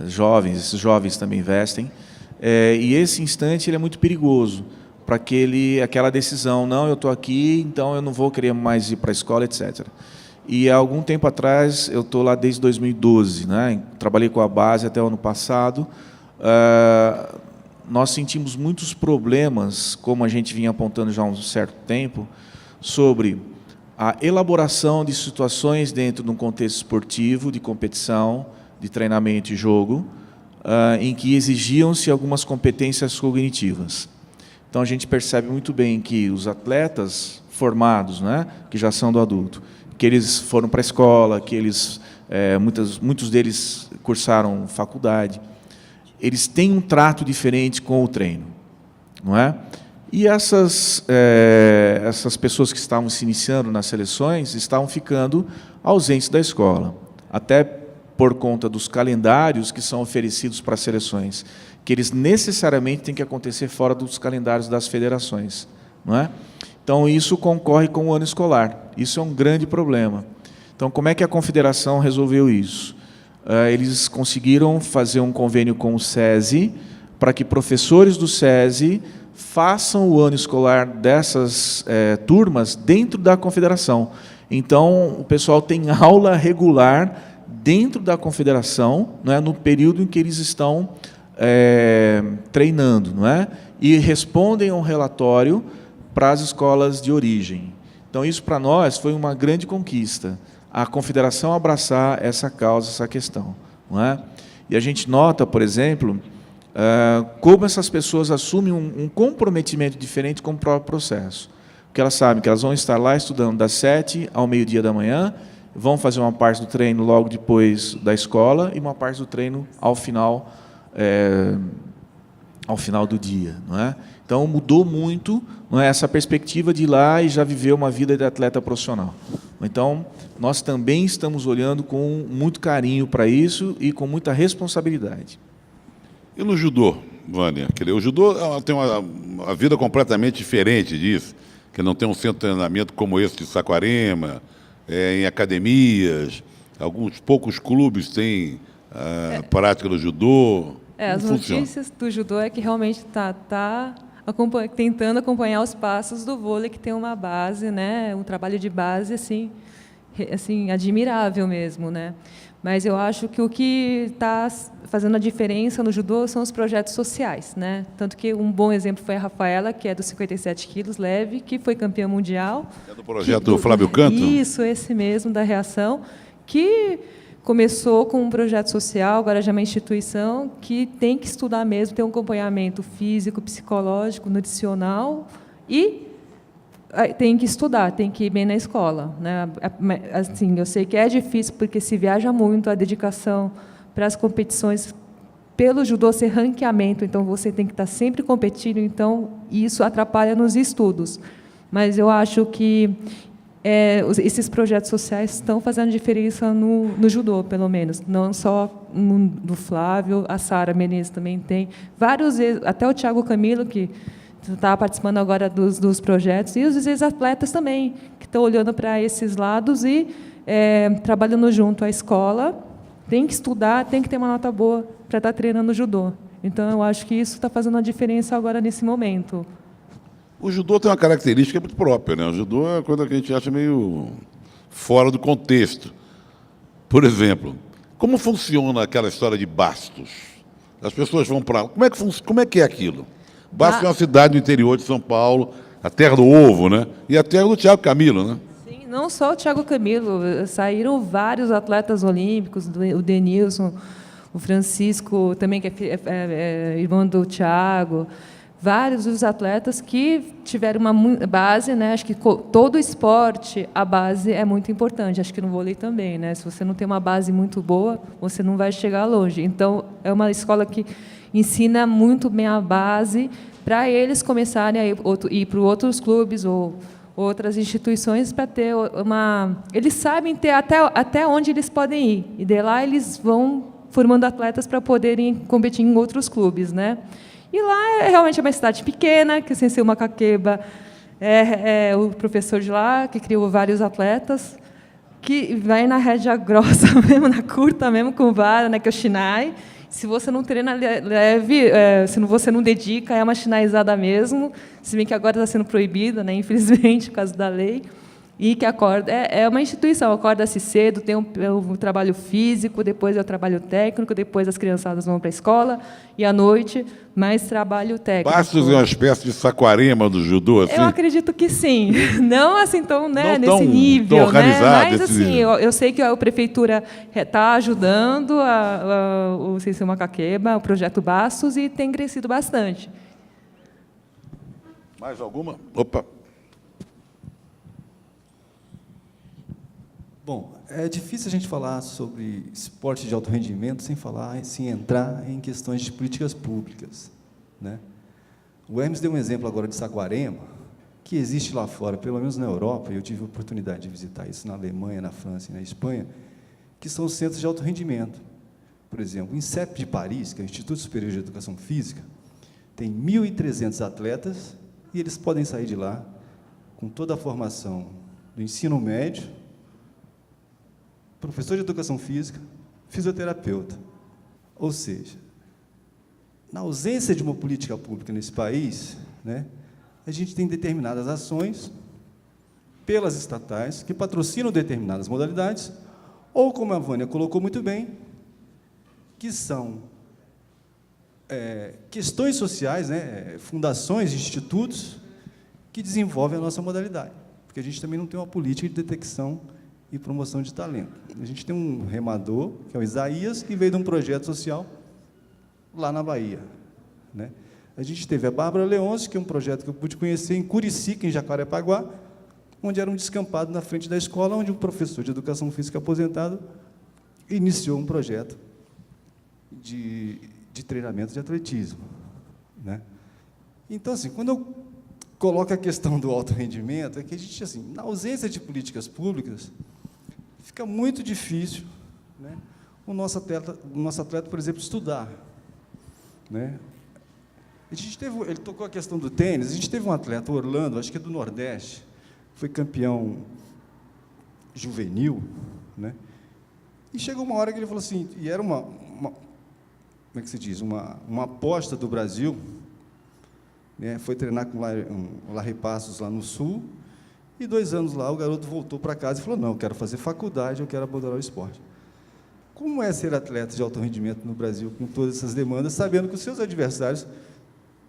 Speaker 3: jovens também vestem. E esse instante ele é muito perigoso para aquela decisão, não, eu estou aqui, então eu não vou querer mais ir para a escola, etc. E há algum tempo atrás, eu estou lá desde 2012, trabalhei com a base até o ano passado, nós sentimos muitos problemas, como a gente vinha apontando já há um certo tempo, sobre a elaboração de situações dentro de um contexto esportivo, de competição, de treinamento e jogo, em que exigiam-se algumas competências cognitivas. Então, a gente percebe muito bem que os atletas formados, que já são do adulto, que eles foram para a escola, que muitos deles cursaram faculdade, eles têm um trato diferente com o treino, E essas pessoas que estavam se iniciando nas seleções estavam ficando ausentes da escola, até por conta dos calendários que são oferecidos para as seleções, que eles necessariamente têm que acontecer fora dos calendários das federações, Então, isso concorre com o ano escolar. Isso é um grande problema. Então, como é que a confederação resolveu isso? Eles conseguiram fazer um convênio com o SESI para que professores do SESI façam o ano escolar dessas turmas dentro da confederação. Então, o pessoal tem aula regular dentro da confederação, no período em que eles estão treinando, e respondem a um relatório para as escolas de origem. Então, isso para nós foi uma grande conquista, a confederação abraçar essa causa, essa questão. E a gente nota, por exemplo, como essas pessoas assumem um comprometimento diferente com o próprio processo. Porque elas sabem que elas vão estar lá estudando das 7 ao meio-dia da manhã vão fazer uma parte do treino logo depois da escola e uma parte do treino ao final do dia, não é? Então mudou muito, não é, essa perspectiva de ir lá e já viver uma vida de atleta profissional. Então nós também estamos olhando com muito carinho para isso e com muita responsabilidade.
Speaker 1: E no judô, Vânia? O judô tem uma vida completamente diferente disso, que não tem um centro de treinamento como esse de Saquarema, em academias, alguns poucos clubes têm a prática do judô.
Speaker 2: As notícias do judô é que realmente está tentando acompanhar os passos do vôlei, que tem uma base, né, um trabalho de base assim admirável mesmo, né? Mas eu acho que o que está fazendo a diferença no judô são os projetos sociais, né? Tanto que um bom exemplo foi a Rafaela, que é dos 57 quilos leve, que foi campeã mundial.
Speaker 1: É do projeto do Flávio Canto?
Speaker 2: Isso, esse mesmo, da Reação, que começou com um projeto social, agora já é uma instituição que tem que estudar mesmo, ter um acompanhamento físico, psicológico, nutricional e tem que estudar, tem que ir bem na escola, né? Assim, eu sei que é difícil porque se viaja muito, a dedicação para as competições pelo judô ser ranqueamento, então você tem que estar sempre competindo, então isso atrapalha nos estudos. Mas eu acho que esses projetos sociais estão fazendo diferença no judô, pelo menos, não só do Flávio, a Sara Menezes também tem vários, até o Thiago Camilo, que está participando agora dos projetos, e os ex-atletas também, que estão olhando para esses lados e trabalhando junto à escola. Tem que estudar, tem que ter uma nota boa para estar treinando judô. Então, eu acho que isso está fazendo a diferença agora nesse momento.
Speaker 1: O judô tem uma característica muito própria, né? O judô é uma coisa que a gente acha meio fora do contexto. Por exemplo, como funciona aquela história de Bastos? As pessoas vão para lá. Como é que é aquilo? Bastos é uma cidade do interior de São Paulo, a terra do ovo, né? E a terra do Thiago Camilo, né?
Speaker 2: Sim, não só o Thiago Camilo, saíram vários atletas olímpicos, o Denilson, o Francisco, também, que é irmão do Thiago, vários dos atletas que tiveram uma base, né? Acho que todo esporte, a base é muito importante, acho que no vôlei também, né? Se você não tem uma base muito boa, você não vai chegar longe. Então, é uma escola que ensina muito bem a base para eles começarem a ir para outros clubes ou outras instituições para ter eles sabem ter até onde eles podem ir, e de lá eles vão formando atletas para poderem competir em outros clubes, né? E lá realmente é uma cidade pequena, que o Sensei Macaqueba é o professor de lá, que criou vários atletas, que vai na rédea grossa mesmo, na curta mesmo, com vara, né, que é o Shinai. Se você não treina leve, se você não dedica, é uma chinaizada mesmo, se bem que agora está sendo proibida, né, infelizmente, por causa da lei. E que acorda é uma instituição, acorda-se cedo, tem um trabalho físico, depois é o trabalho técnico, depois as criançadas vão para a escola, e à noite, mais trabalho técnico.
Speaker 1: Bastos é uma espécie de Saquarema do judô, assim?
Speaker 2: Eu acredito que sim. Não assim tão, né,
Speaker 1: não
Speaker 2: nesse nível,
Speaker 1: tão organizado,
Speaker 2: né? Mas assim, eu sei que a prefeitura está ajudando o Sensei Macaqueba, o projeto Bastos, e tem crescido bastante.
Speaker 1: Mais alguma? Opa.
Speaker 17: Bom, é difícil a gente falar sobre esporte de alto rendimento sem entrar em questões de políticas públicas, né? O Hermes deu um exemplo agora de Saquarema, que existe lá fora, pelo menos na Europa, e eu tive a oportunidade de visitar isso na Alemanha, na França e na Espanha, que são centros de alto rendimento. Por exemplo, o INSEP de Paris, que é o Instituto Superior de Educação Física, tem 1.300 atletas e eles podem sair de lá com toda a formação do ensino médio, professor de educação física, fisioterapeuta. Ou seja, na ausência de uma política pública nesse país, né, a gente tem determinadas ações pelas estatais que patrocinam determinadas modalidades, ou, como a Vânia colocou muito bem, que são questões sociais, né, fundações, institutos, que desenvolvem a nossa modalidade. Porque a gente também não tem uma política de detecção e promoção de talento. A gente tem um remador, que é o Isaías, que veio de um projeto social lá na Bahia, né? A gente teve a Bárbara Leôncio, que é um projeto que eu pude conhecer em Curicica, em Jacarepaguá, onde era um descampado na frente da escola, onde um professor de educação física aposentado iniciou um projeto de treinamento de atletismo, né? Então, assim, quando eu coloco a questão do alto rendimento, é que a gente, assim, na ausência de políticas públicas, fica muito difícil, né, o nosso atleta, por exemplo, estudar, né? Ele tocou a questão do tênis. A gente teve um atleta, o Orlando, acho que é do Nordeste, foi campeão juvenil, né? E chegou uma hora que ele falou assim, e era como é que se diz, uma aposta do Brasil, né? Foi treinar com o Larry Passos lá no Sul, e 2 anos lá o garoto voltou para casa e falou, não, eu quero fazer faculdade, eu quero abandonar o esporte. Como é ser atleta de alto rendimento no Brasil, com todas essas demandas, sabendo que os seus adversários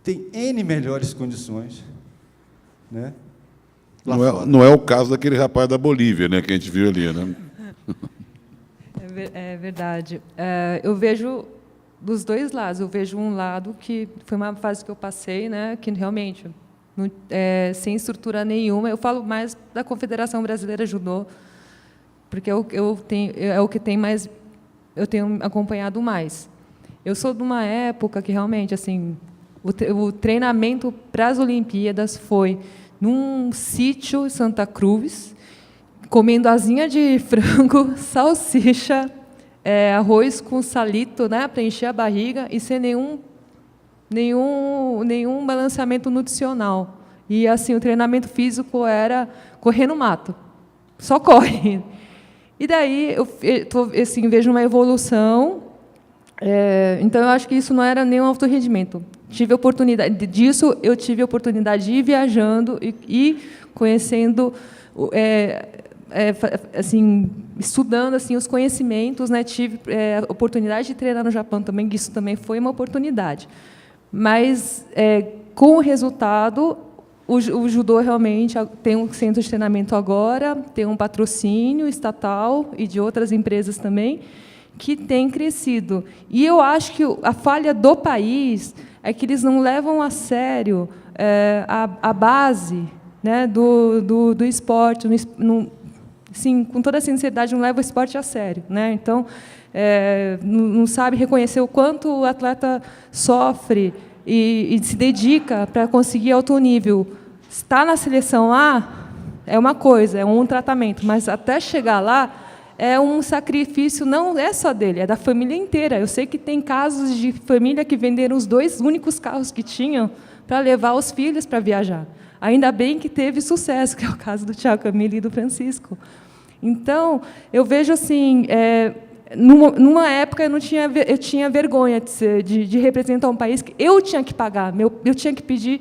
Speaker 17: têm N melhores condições, né?
Speaker 1: Não é o caso daquele rapaz da Bolívia, né, que a gente viu ali, né?
Speaker 2: É verdade. Eu vejo dos dois lados. Eu vejo um lado que foi uma fase que eu passei, né, que realmente, sem estrutura nenhuma, eu falo mais da Confederação Brasileira de Judô, porque é o que tem mais, eu tenho acompanhado mais. Eu sou de uma época que realmente, assim, o treinamento para as Olimpíadas foi num sítio em Santa Cruz, comendo asinha de frango, salsicha, arroz com salito, né, para encher a barriga, e sem nenhum balanceamento nutricional. E assim, o treinamento físico era correr no mato, só corre. E daí eu assim, vejo uma evolução. Então eu acho que isso não era nenhum alto rendimento. Tive oportunidade disso, eu tive a oportunidade de ir viajando e conhecendo, assim, estudando assim os conhecimentos, né? Tive a oportunidade de treinar no Japão também, que isso também foi uma oportunidade. Mas com o resultado, o judô realmente tem um centro de treinamento agora, tem um patrocínio estatal e de outras empresas também, que tem crescido. E eu acho que a falha do país é que eles não levam a sério a base, né, do esporte. Sim, com toda a sinceridade, não leva o esporte a sério, né? Então, não sabe reconhecer o quanto o atleta sofre e se dedica para conseguir alto nível. Estar na seleção A é uma coisa, é um tratamento, mas até chegar lá é um sacrifício, não é só dele, é da família inteira. Eu sei que tem casos de família que venderam os 2 únicos carros que tinham para levar os filhos para viajar. Ainda bem que teve sucesso, que é o caso do Thiago Camille e do Francisco. Então, eu vejo assim, numa época eu tinha vergonha de representar um país que eu tinha que pagar, eu tinha que pedir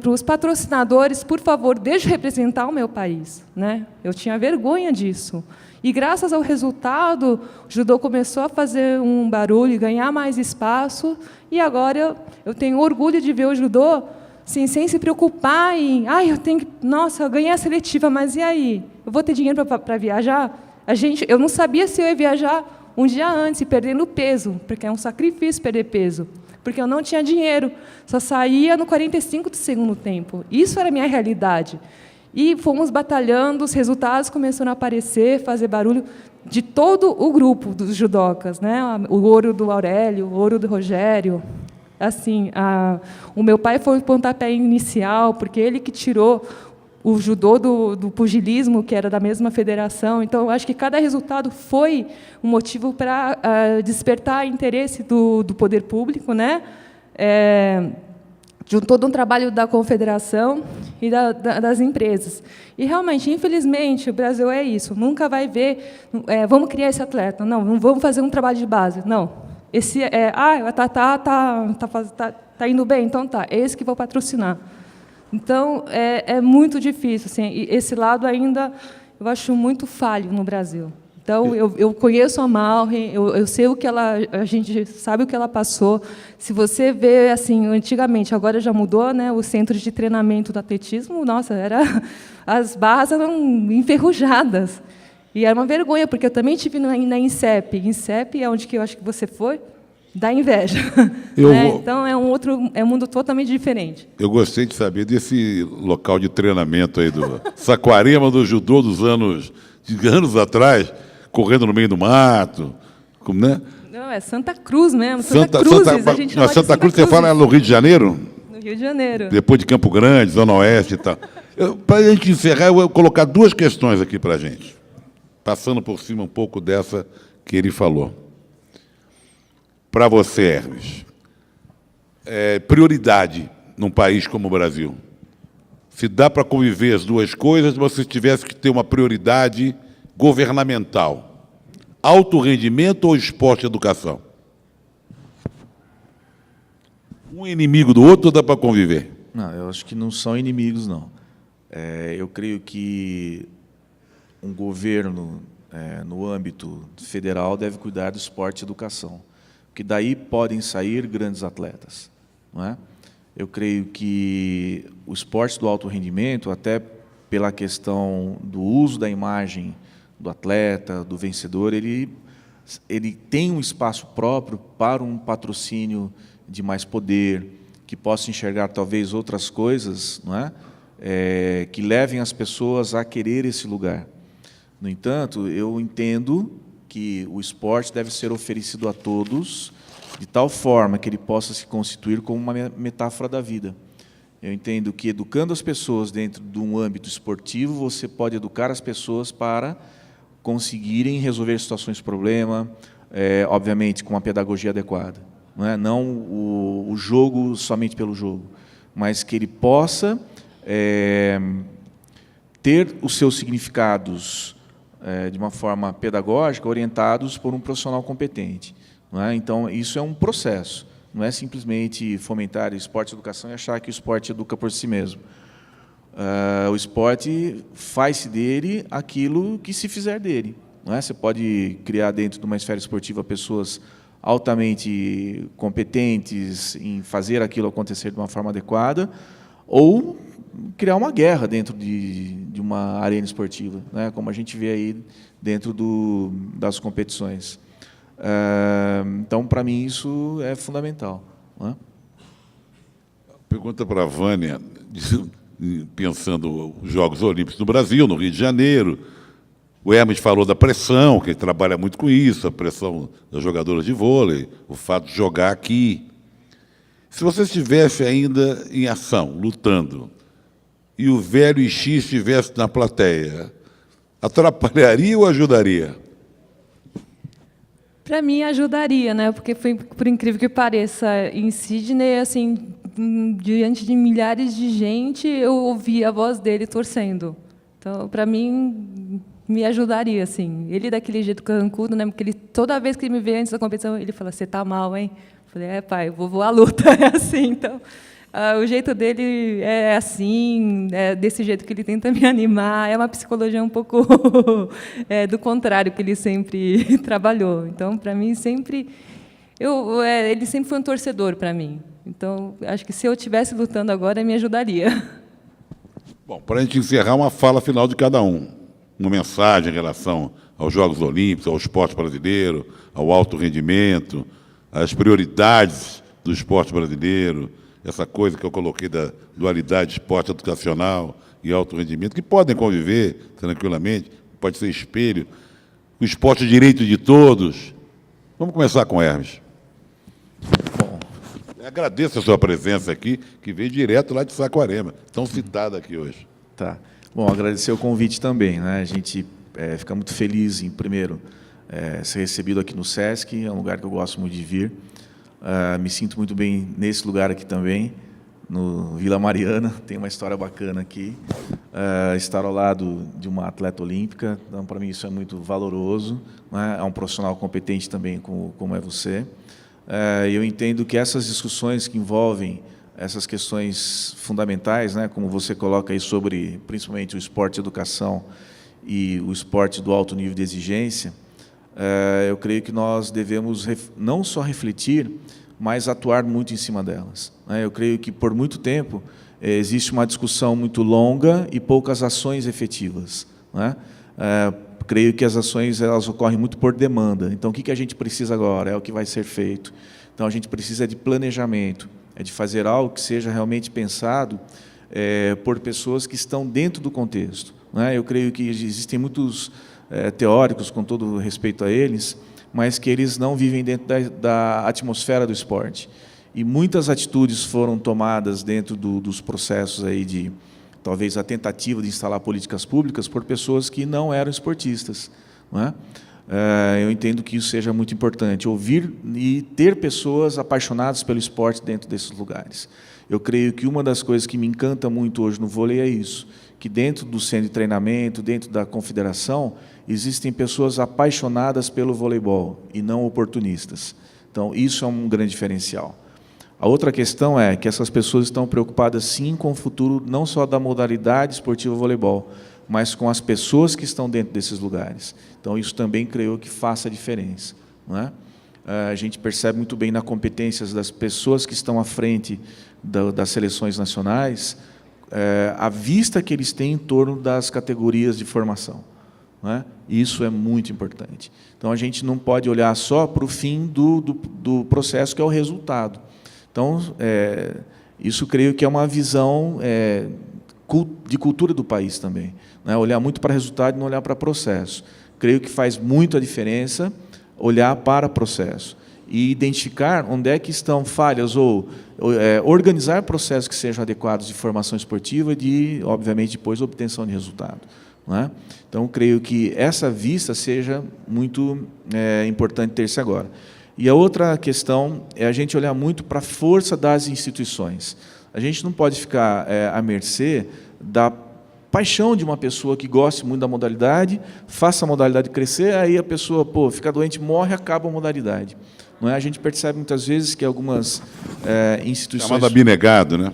Speaker 2: para os patrocinadores, por favor, deixe representar o meu país, né? Eu tinha vergonha disso. E, graças ao resultado, o judô começou a fazer um barulho e ganhar mais espaço, e agora eu tenho orgulho de ver o judô sem se preocupar em eu ganhei a seletiva, mas e aí? Eu vou ter dinheiro para viajar? Eu não sabia se eu ia viajar um dia antes, perdendo peso, porque é um sacrifício perder peso, porque eu não tinha dinheiro, só saía no 45 do segundo tempo. Isso era a minha realidade. E fomos batalhando, os resultados começaram a aparecer, fazer barulho de todo o grupo dos judocas, né? O ouro do Aurélio, o ouro do Rogério. Assim, o meu pai foi o pontapé inicial, porque ele que tirou o judô do pugilismo, que era da mesma federação. Então, eu acho que cada resultado foi um motivo para despertar interesse do poder público, né? De todo um trabalho da confederação e das empresas. E, realmente, infelizmente, o Brasil é isso. Nunca vai ver, vamos criar esse atleta. Não vamos fazer um trabalho de base. Não. Tá indo bem? Então tá, é esse que vou patrocinar. Então, é muito difícil. Assim, e esse lado ainda eu acho muito falho no Brasil. Então, eu conheço a Malren, eu sei a gente sabe o que ela passou. Se você vê, assim, antigamente, agora já mudou, né, o centro de treinamento do atletismo, nossa, as barras eram enferrujadas. E era uma vergonha, porque eu também estive na INSEP. INSEP é onde que eu acho que você foi, dá inveja.
Speaker 1: Eu
Speaker 2: né?
Speaker 1: vou-
Speaker 2: Então, é um mundo totalmente diferente.
Speaker 1: Eu gostei de saber desse local de treinamento aí do Saquarema do judô dos anos atrás, correndo no meio do mato, né?
Speaker 2: Não, é Santa Cruz mesmo, Santa Cruzes, a gente chama de
Speaker 1: Santa Cruz, você fala no Rio de Janeiro?
Speaker 2: No Rio de Janeiro.
Speaker 1: Depois de Campo Grande, Zona Oeste e tal. Para a gente encerrar, eu vou colocar duas questões aqui para a gente, passando por cima um pouco dessa que ele falou. Para você, Hermes, prioridade num país como o Brasil. Se dá para conviver as duas coisas, você tivesse que ter uma prioridade governamental. Alto rendimento ou esporte e educação? Um inimigo do outro ou dá para conviver?
Speaker 3: Não, eu acho que não são inimigos, não. Eu creio que um governo, no âmbito federal, deve cuidar do esporte e educação, porque daí podem sair grandes atletas, não é? Eu creio que o esporte do alto rendimento, até pela questão do uso da imagem do atleta, do vencedor, ele tem um espaço próprio para um patrocínio de mais poder, que possa enxergar talvez outras coisas, não é? Que levem as pessoas a querer esse lugar. No entanto, eu entendo que o esporte deve ser oferecido a todos de tal forma que ele possa se constituir como uma metáfora da vida. Eu entendo que, educando as pessoas dentro de um âmbito esportivo, você pode educar as pessoas para conseguirem resolver situações de problema, obviamente com uma pedagogia adequada. Não o jogo somente pelo jogo, mas que ele possa ter os seus significados de uma forma pedagógica, orientados por um profissional competente. Não é? Então, isso é um processo, não é simplesmente fomentar esporte e educação e achar que o esporte educa por si mesmo. O esporte faz-se dele aquilo que se fizer dele. Não é? Você pode criar dentro de uma esfera esportiva pessoas altamente competentes em fazer aquilo acontecer de uma forma adequada, ou criar uma guerra dentro de uma arena esportiva, né? Como a gente vê aí dentro das competições. Então, para mim, isso é fundamental. Não é?
Speaker 1: Pergunta para a Vânia, pensando os Jogos Olímpicos no Brasil, no Rio de Janeiro. O Hermes falou da pressão, que ele trabalha muito com isso, a pressão das jogadoras de vôlei, o fato de jogar aqui. Se você estivesse ainda em ação, lutando, e o velho X estivesse na plateia, atrapalharia ou ajudaria?
Speaker 2: Para mim, ajudaria, né? Porque foi, por incrível que pareça, em Sydney, assim, diante de milhares de gente, eu ouvia a voz dele torcendo. Então, para mim, me ajudaria, assim. Ele daquele jeito carrancudo, né? Porque toda vez que ele me vê antes da competição, ele fala: "Você tá mal, hein?" Eu falei: "Pai, eu vou à luta." É assim, então. O jeito dele é assim, desse jeito que ele tenta me animar. É uma psicologia um pouco do contrário que ele sempre trabalhou. Então, para mim, ele sempre foi um torcedor para mim. Então, acho que se eu estivesse lutando agora, me ajudaria.
Speaker 1: Bom, para a gente encerrar, uma fala final de cada um. Uma mensagem em relação aos Jogos Olímpicos, ao esporte brasileiro, ao alto rendimento, às prioridades do esporte brasileiro, essa coisa que eu coloquei da dualidade esporte educacional e alto rendimento, que podem conviver tranquilamente, pode ser espelho. O esporte é direito de todos. Vamos começar com Hermes. Bom, agradeço a sua presença aqui, que veio direto lá de Saquarema, tão citada aqui hoje.
Speaker 3: Tá. Bom, agradecer o convite também, né? A gente fica muito feliz em, primeiro, ser recebido aqui no SESC, é um lugar que eu gosto muito de vir. Me sinto muito bem nesse lugar aqui também, no Vila Mariana, tem uma história bacana aqui. Estar ao lado de uma atleta olímpica, então, para mim isso é muito valoroso, né? É um profissional competente também, como é você. Eu entendo que essas discussões que envolvem essas questões fundamentais, né, como você coloca aí sobre, principalmente, o esporte e educação e o esporte do alto nível de exigência, eu creio que nós devemos não só refletir, mas atuar muito em cima delas. Eu creio que, por muito tempo, existe uma discussão muito longa e poucas ações efetivas. Creio que as ações elas ocorrem muito por demanda. Então, o que a gente precisa agora? É o que vai ser feito. Então, a gente precisa de planejamento, de fazer algo que seja realmente pensado por pessoas que estão dentro do contexto, né? Eu creio que existem muitos teóricos, com todo respeito a eles, mas que eles não vivem dentro da atmosfera do esporte. E muitas atitudes foram tomadas dentro dos processos aí de, talvez, a tentativa de instalar políticas públicas por pessoas que não eram esportistas, não é? Eu entendo que isso seja muito importante, ouvir e ter pessoas apaixonadas pelo esporte dentro desses lugares. Eu creio que uma das coisas que me encanta muito hoje no vôlei é isso, que dentro do centro de treinamento, dentro da confederação, existem pessoas apaixonadas pelo voleibol e não oportunistas. Então, isso é um grande diferencial. A outra questão é que essas pessoas estão preocupadas, sim, com o futuro não só da modalidade esportiva voleibol, mas com as pessoas que estão dentro desses lugares. Então, isso também creio que faça a diferença, não é? A gente percebe muito bem na competências das pessoas que estão à frente das seleções nacionais, a vista que eles têm em torno das categorias de formação, não é? Isso é muito importante. Então, a gente não pode olhar só para o fim do processo, que é o resultado. Então, isso creio que é uma visão de cultura do país também, né? Olhar muito para resultado e não olhar para processo. Creio que faz muito a diferença olhar para processo e identificar onde é que estão falhas ou organizar processos que sejam adequados de formação esportiva e de, obviamente, depois obtenção de resultado, não é? Então, creio que essa vista seja muito importante ter-se agora. E a outra questão é a gente olhar muito para a força das instituições. A gente não pode ficar à mercê da paixão de uma pessoa que goste muito da modalidade, faça a modalidade crescer, aí a pessoa fica doente, morre, acaba a modalidade. Não é? A gente percebe muitas vezes que algumas instituições...
Speaker 1: Chamado abnegado, né?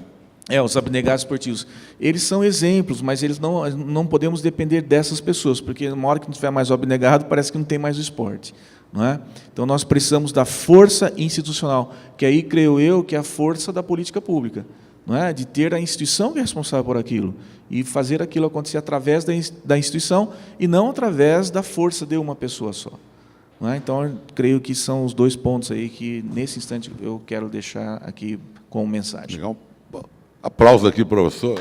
Speaker 3: Os abnegados esportivos. Eles são exemplos, mas eles não podemos depender dessas pessoas, porque na hora que não tiver mais o abnegado, parece que não tem mais o esporte. Não é? Então, nós precisamos da força institucional, que aí, creio eu, que é a força da política pública, não é? De ter a instituição que é responsável por aquilo e fazer aquilo acontecer através da instituição e não através da força de uma pessoa só. Não é? Então, eu creio que são os dois pontos aí que, nesse instante, eu quero deixar aqui como mensagem.
Speaker 1: Legal. Aplausos aqui, professor.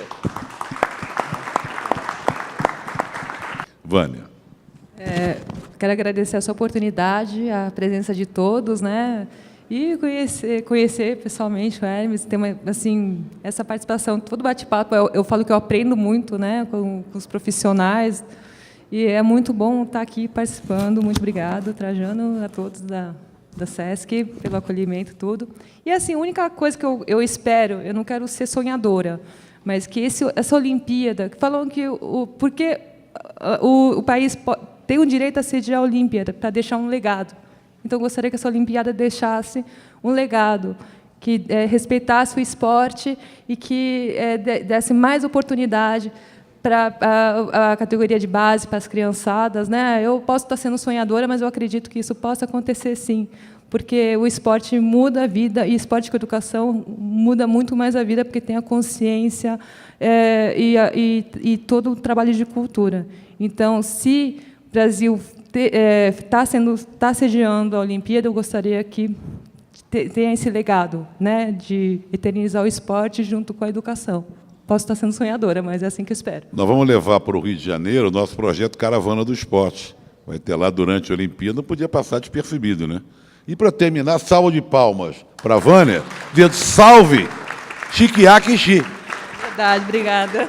Speaker 1: Vânia.
Speaker 2: Quero agradecer essa oportunidade, a presença de todos, né? E conhecer pessoalmente o Hermes, ter assim, essa participação, todo bate-papo, eu falo que eu aprendo muito, né, com os profissionais, e é muito bom estar aqui participando. Muito obrigada, Trajano, a todos da SESC, pelo acolhimento, tudo. E, assim, a única coisa que eu espero, eu não quero ser sonhadora, mas que essa Olimpíada, que falam que porque o país tem o direito a sediar a Olimpíada, para deixar um legado. Então, eu gostaria que essa Olimpíada deixasse um legado, que respeitasse o esporte e que desse mais oportunidade para a categoria de base, para as criançadas, né? Eu posso estar sendo sonhadora, mas eu acredito que isso possa acontecer, sim, porque o esporte muda a vida, e esporte com educação muda muito mais a vida, porque tem a consciência e todo o trabalho de cultura. Então, se o Brasil está sediando a Olimpíada, eu gostaria que tenha esse legado, né, de eternizar o esporte junto com a educação. Posso estar sendo sonhadora, mas é assim que eu espero.
Speaker 1: Nós vamos levar para o Rio de Janeiro o nosso projeto Caravana do Esporte. Vai ter lá durante a Olimpíada, não podia passar despercebido, né? E, para terminar, salva de palmas para a Vânia, dizendo salve Chiquiaque Chi.
Speaker 2: Verdade, obrigada.